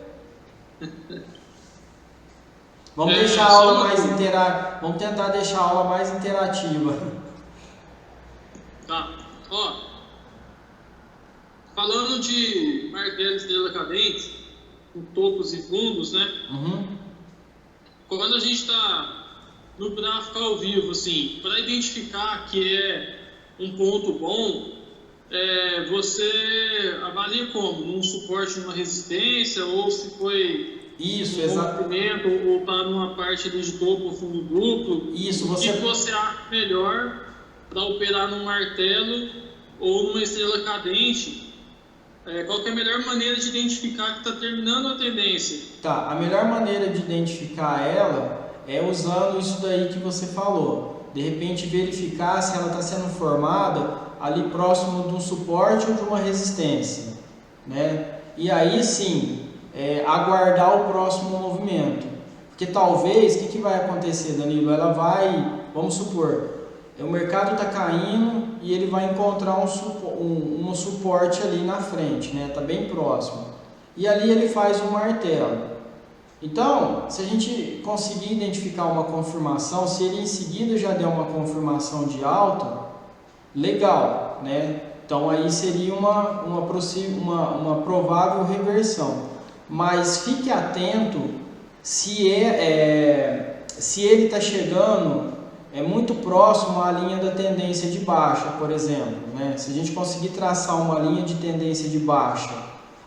Vamos deixar a aula mais Vamos tentar deixar a aula mais interativa. Tá. Ó, falando de martelo estrela cadente, com topos e fundos, né? Quando a gente está no gráfico ao vivo, assim, para identificar que é um ponto bom, você avalia como? Num suporte, numa resistência, ou se foi movimento, ou está numa parte de topo ou fundo duplo? Isso, o que você acha melhor para operar num martelo ou numa estrela cadente? Qual que é a melhor maneira de identificar que está terminando a tendência? Tá, a melhor maneira de identificar ela é usando isso daí que você falou. De repente verificar se ela está sendo formada ali próximo de um suporte ou de uma resistência, né? E aí sim, aguardar o próximo movimento. Porque talvez, o que vai acontecer, Danilo? Ela vai, vamos supor, o mercado está caindo e ele vai encontrar um suporte ali na frente, né? Está bem próximo. E ali ele faz um martelo. Então, se a gente conseguir identificar uma confirmação, se ele em seguida já der uma confirmação de alta, legal, né? Então aí seria uma provável reversão. Mas fique atento se ele está chegando muito próximo à linha da tendência de baixa, por exemplo, né? Se a gente conseguir traçar uma linha de tendência de baixa,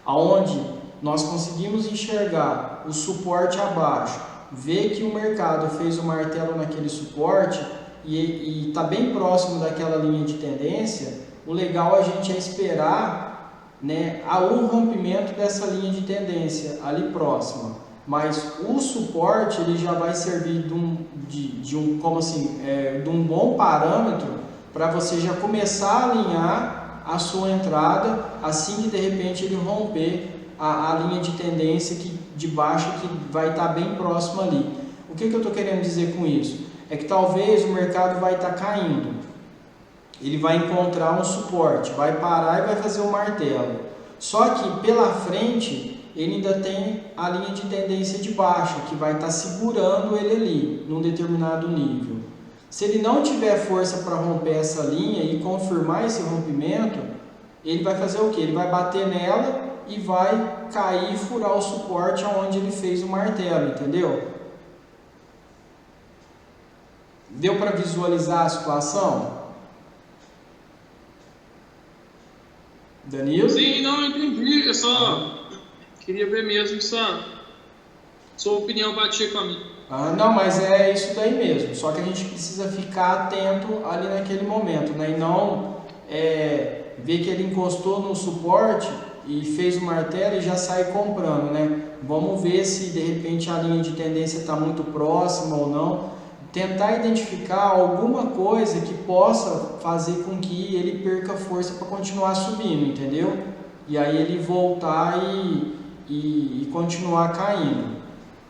aonde nós conseguimos enxergar o suporte abaixo, ver que o mercado fez o martelo naquele suporte e está bem próximo daquela linha de tendência, o legal a gente é esperar, né, o rompimento dessa linha de tendência ali próxima. Mas o suporte ele já vai servir de um bom parâmetro para você já começar a alinhar a sua entrada assim que de repente ele romper a linha de tendência de baixa que vai estar bem próximo ali. O que eu estou querendo dizer com isso? É que talvez o mercado vai estar caindo, ele vai encontrar um suporte, vai parar e vai fazer um martelo. Só que pela frente ele ainda tem a linha de tendência de baixa, que vai estar segurando ele ali, num determinado nível. Se ele não tiver força para romper essa linha e confirmar esse rompimento, ele vai fazer o quê? Ele vai bater nela e vai cair e furar o suporte onde ele fez o martelo, entendeu? Deu para visualizar a situação? Danilo? Sim, não, eu entendi. Eu só queria ver mesmo se a sua opinião batia com a minha. Não, mas é isso daí mesmo. Só que a gente precisa ficar atento ali naquele momento, né? E não ver que ele encostou no suporte e fez o martelo e já sai comprando, né? Vamos ver se de repente a linha de tendência está muito próxima ou não. Tentar identificar alguma coisa que possa fazer com que ele perca força para continuar subindo, entendeu? E aí ele voltar e continuar caindo.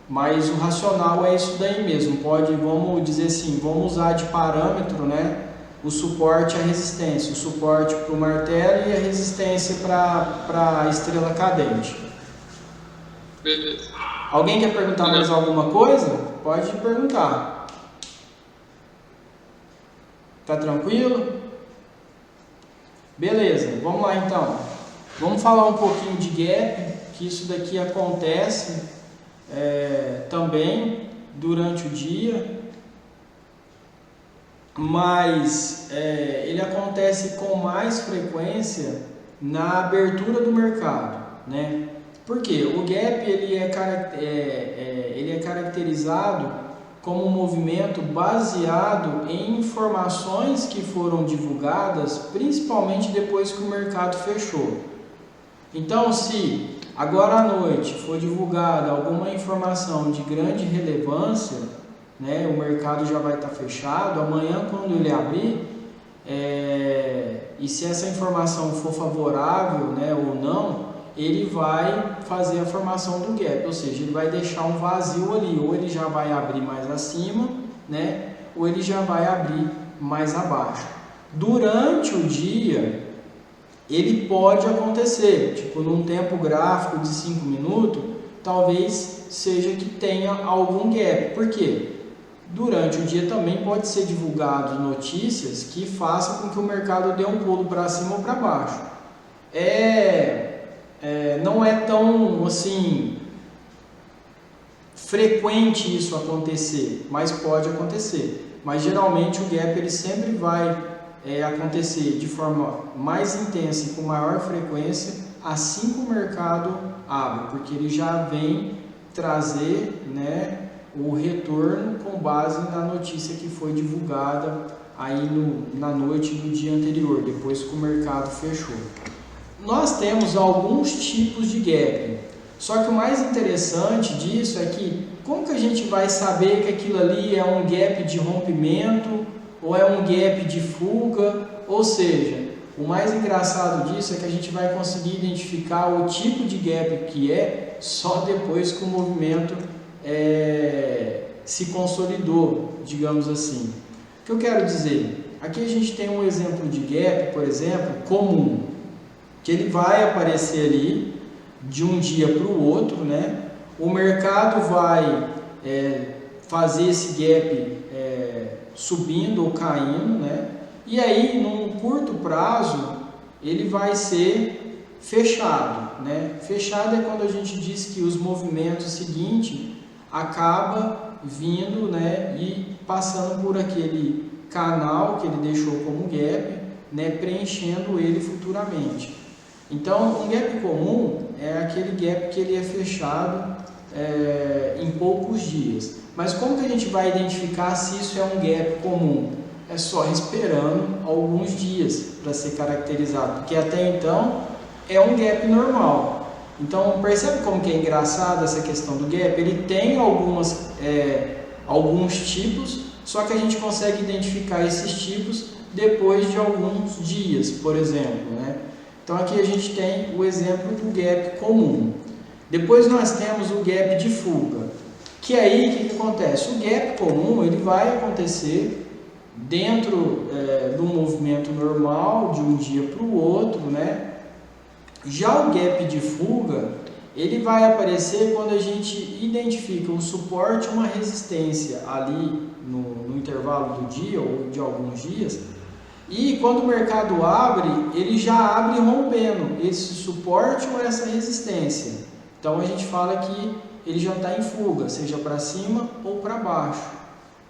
Mas o racional é isso daí mesmo. Vamos dizer assim, vamos usar de parâmetro, né, o suporte e a resistência, o suporte para o martelo e a resistência para a estrela cadente. Beleza. Alguém quer perguntar mais alguma coisa? Pode perguntar. Tá tranquilo? Beleza, vamos lá então. Vamos falar um pouquinho de gap, que isso daqui acontece também durante o dia, mas ele acontece com mais frequência na abertura do mercado, né? Por quê? O gap ele é caracterizado como um movimento baseado em informações que foram divulgadas, principalmente depois que o mercado fechou. Então, se agora à noite for divulgada alguma informação de grande relevância, né, o mercado já vai estar fechado, amanhã quando ele abrir, e se essa informação for favorável, né, ou não, ele vai fazer a formação do gap, ou seja, ele vai deixar um vazio ali, ou ele já vai abrir mais acima, né, ou ele já vai abrir mais abaixo. Durante o dia, ele pode acontecer, tipo num tempo gráfico de 5 minutos, talvez seja que tenha algum gap. Por quê? Durante o dia também pode ser divulgado notícias que façam com que o mercado dê um pulo para cima ou para baixo. Não é tão assim frequente isso acontecer, mas pode acontecer. Mas geralmente o gap ele sempre vai acontecer de forma mais intensa e com maior frequência assim que o mercado abre, porque ele já vem trazer, né, o retorno com base na notícia que foi divulgada aí na noite do dia anterior, depois que o mercado fechou. Nós temos alguns tipos de gap, só que o mais interessante disso é que como que a gente vai saber que aquilo ali é um gap de rompimento ou é um gap de fuga? Ou seja, o mais engraçado disso é que a gente vai conseguir identificar o tipo de gap que é só depois que o movimento se consolidou, digamos assim. O que eu quero dizer? Aqui a gente tem um exemplo de gap, por exemplo, comum, que ele vai aparecer ali de um dia para o outro, né? O mercado vai fazer esse gap subindo ou caindo, né? E aí, num curto prazo, ele vai ser fechado, né? Fechado é quando a gente diz que os movimentos seguintes acaba vindo, né, e passando por aquele canal que ele deixou como gap, né, preenchendo ele futuramente. Então, um gap comum é aquele gap que ele é fechado em poucos dias. Mas como que a gente vai identificar se isso é um gap comum? É só esperando alguns dias para ser caracterizado, porque até então é um gap normal. Então, percebe como que é engraçado essa questão do gap? Ele tem alguns tipos, só que a gente consegue identificar esses tipos depois de alguns dias, por exemplo, né? Então, aqui a gente tem o exemplo do gap comum. Depois nós temos o gap de fuga, que aí o que acontece? O gap comum ele vai acontecer dentro do movimento normal, de um dia para o outro, né? Já o gap de fuga, ele vai aparecer quando a gente identifica um suporte e uma resistência ali no intervalo do dia ou de alguns dias, e quando o mercado abre, ele já abre rompendo esse suporte ou essa resistência. Então a gente fala que ele já está em fuga, seja para cima ou para baixo,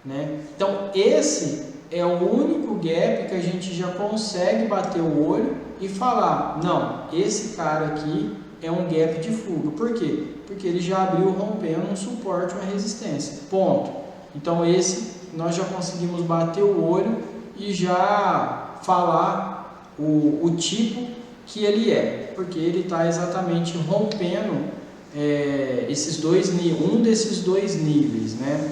né? Então esse é o único gap que a gente já consegue bater o olho e falar, não, esse cara aqui é um gap de fuga. Por quê? Porque ele já abriu rompendo um suporte, uma resistência. Ponto. Então esse nós já conseguimos bater o olho e já falar o tipo que ele é, porque ele está exatamente rompendo um desses dois níveis, né?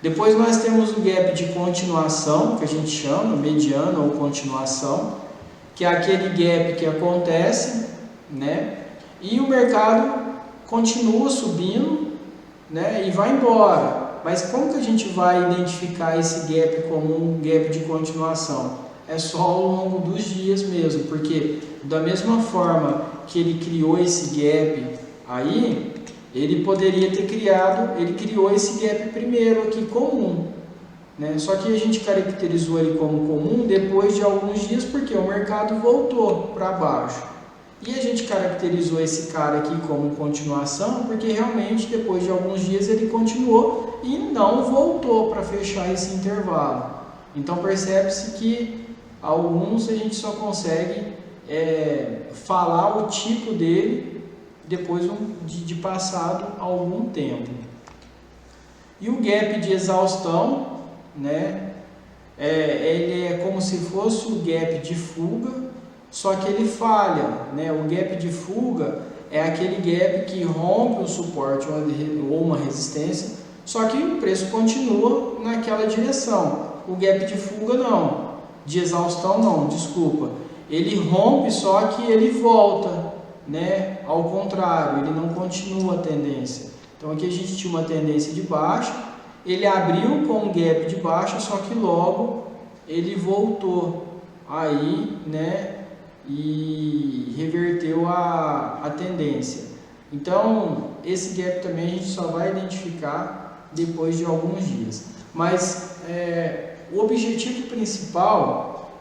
Depois nós temos o gap de continuação, que a gente chama, mediana ou continuação, que é aquele gap que acontece, né? E o mercado continua subindo, né? E vai embora. mas como que a gente vai identificar esse gap como um gap de continuação? É só ao longo dos dias mesmo, porque da mesma forma que ele criou esse gap aí, ele poderia ter ele criou esse gap primeiro aqui comum, né? Só que a gente caracterizou ele como comum depois de alguns dias, porque o mercado voltou para baixo. E a gente caracterizou esse cara aqui como continuação, porque realmente depois de alguns dias ele continuou e não voltou para fechar esse intervalo. Então percebe-se que alguns a gente só consegue falar o tipo dele depois de passado algum tempo. E o gap de exaustão, né, ele é como se fosse o gap de fuga, só que ele falha, né? O gap de fuga é aquele gap que rompe o suporte ou uma resistência, só que o preço continua naquela direção. O gap de fuga não, de exaustão não, desculpa. Ele rompe, só que ele volta, né? Ao contrário, ele não continua a tendência. Então aqui a gente tinha uma tendência de baixa, ele abriu com um gap de baixa, só que logo ele voltou aí, né? E reverteu a tendência. Então esse gap também a gente só vai identificar depois de alguns dias. Mas o objetivo principal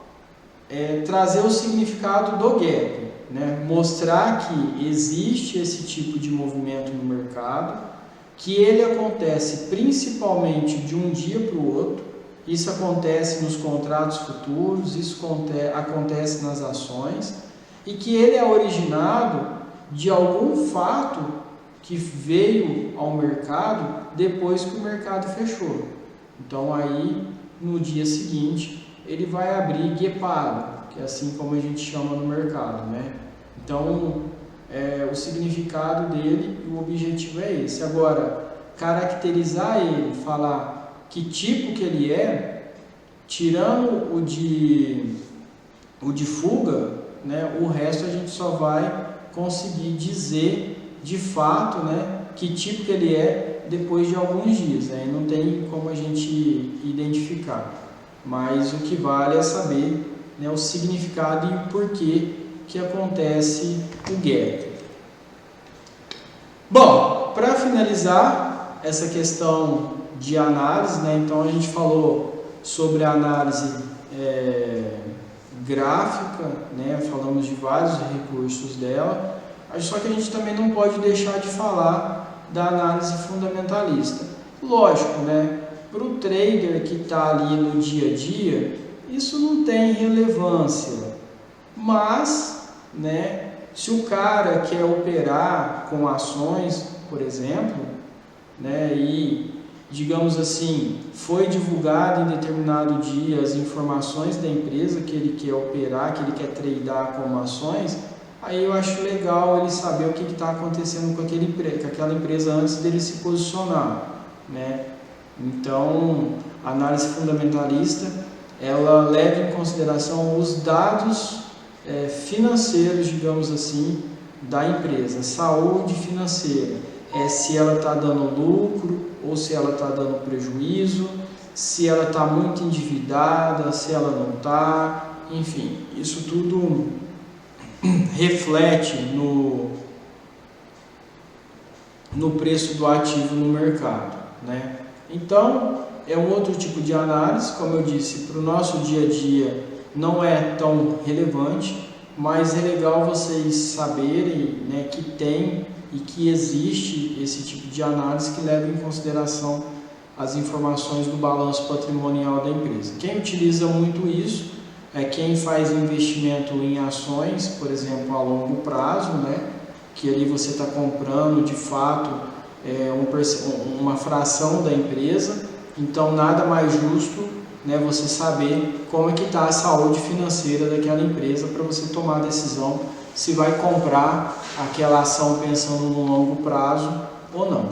é trazer o significado do gap, né? Mostrar que existe esse tipo de movimento no mercado, que ele acontece principalmente de um dia para o outro. Isso acontece nos contratos futuros, isso acontece nas ações, e que ele é originado de algum fato que veio ao mercado depois que o mercado fechou. Então aí no dia seguinte ele vai abrir guepado, que é assim como a gente chama no mercado, né? Então o significado dele e o objetivo é esse. Agora, caracterizar ele, falar que tipo que ele é, tirando o de fuga, né, o resto a gente só vai conseguir dizer de fato, né, que tipo que ele é depois de alguns dias, né? Não tem como a gente identificar, mas o que vale é saber, né, o significado e o porquê que acontece o gap. Bom, para finalizar essa questão de análise, né? Então a gente falou sobre a análise gráfica, né? Falamos de vários recursos dela, só que a gente também não pode deixar de falar da análise fundamentalista. Lógico, né? Para o trader que está ali no dia a dia, isso não tem relevância, mas, né, se o cara quer operar com ações, por exemplo, né, e digamos assim, foi divulgado em determinado dia as informações da empresa que ele quer operar, que ele quer tradear como ações, aí eu acho legal ele saber o que está acontecendo com aquela empresa antes dele se posicionar, né? Então, a análise fundamentalista, ela leva em consideração os dados financeiros, digamos assim, da empresa, saúde financeira, se ela está dando lucro ou se ela está dando prejuízo, se ela está muito endividada, se ela não está, enfim, isso tudo reflete no preço do ativo no mercado, né? Então, é um outro tipo de análise, como eu disse, para o nosso dia a dia não é tão relevante, mas é legal vocês saberem, né, que tem e que existe esse tipo de análise que leva em consideração as informações do balanço patrimonial da empresa. Quem utiliza muito isso é quem faz investimento em ações, por exemplo, a longo prazo, né, que ali você está comprando de fato uma fração da empresa, então nada mais justo, né, você saber como é que está a saúde financeira daquela empresa para você tomar a decisão se vai comprar aquela ação pensando no longo prazo ou não.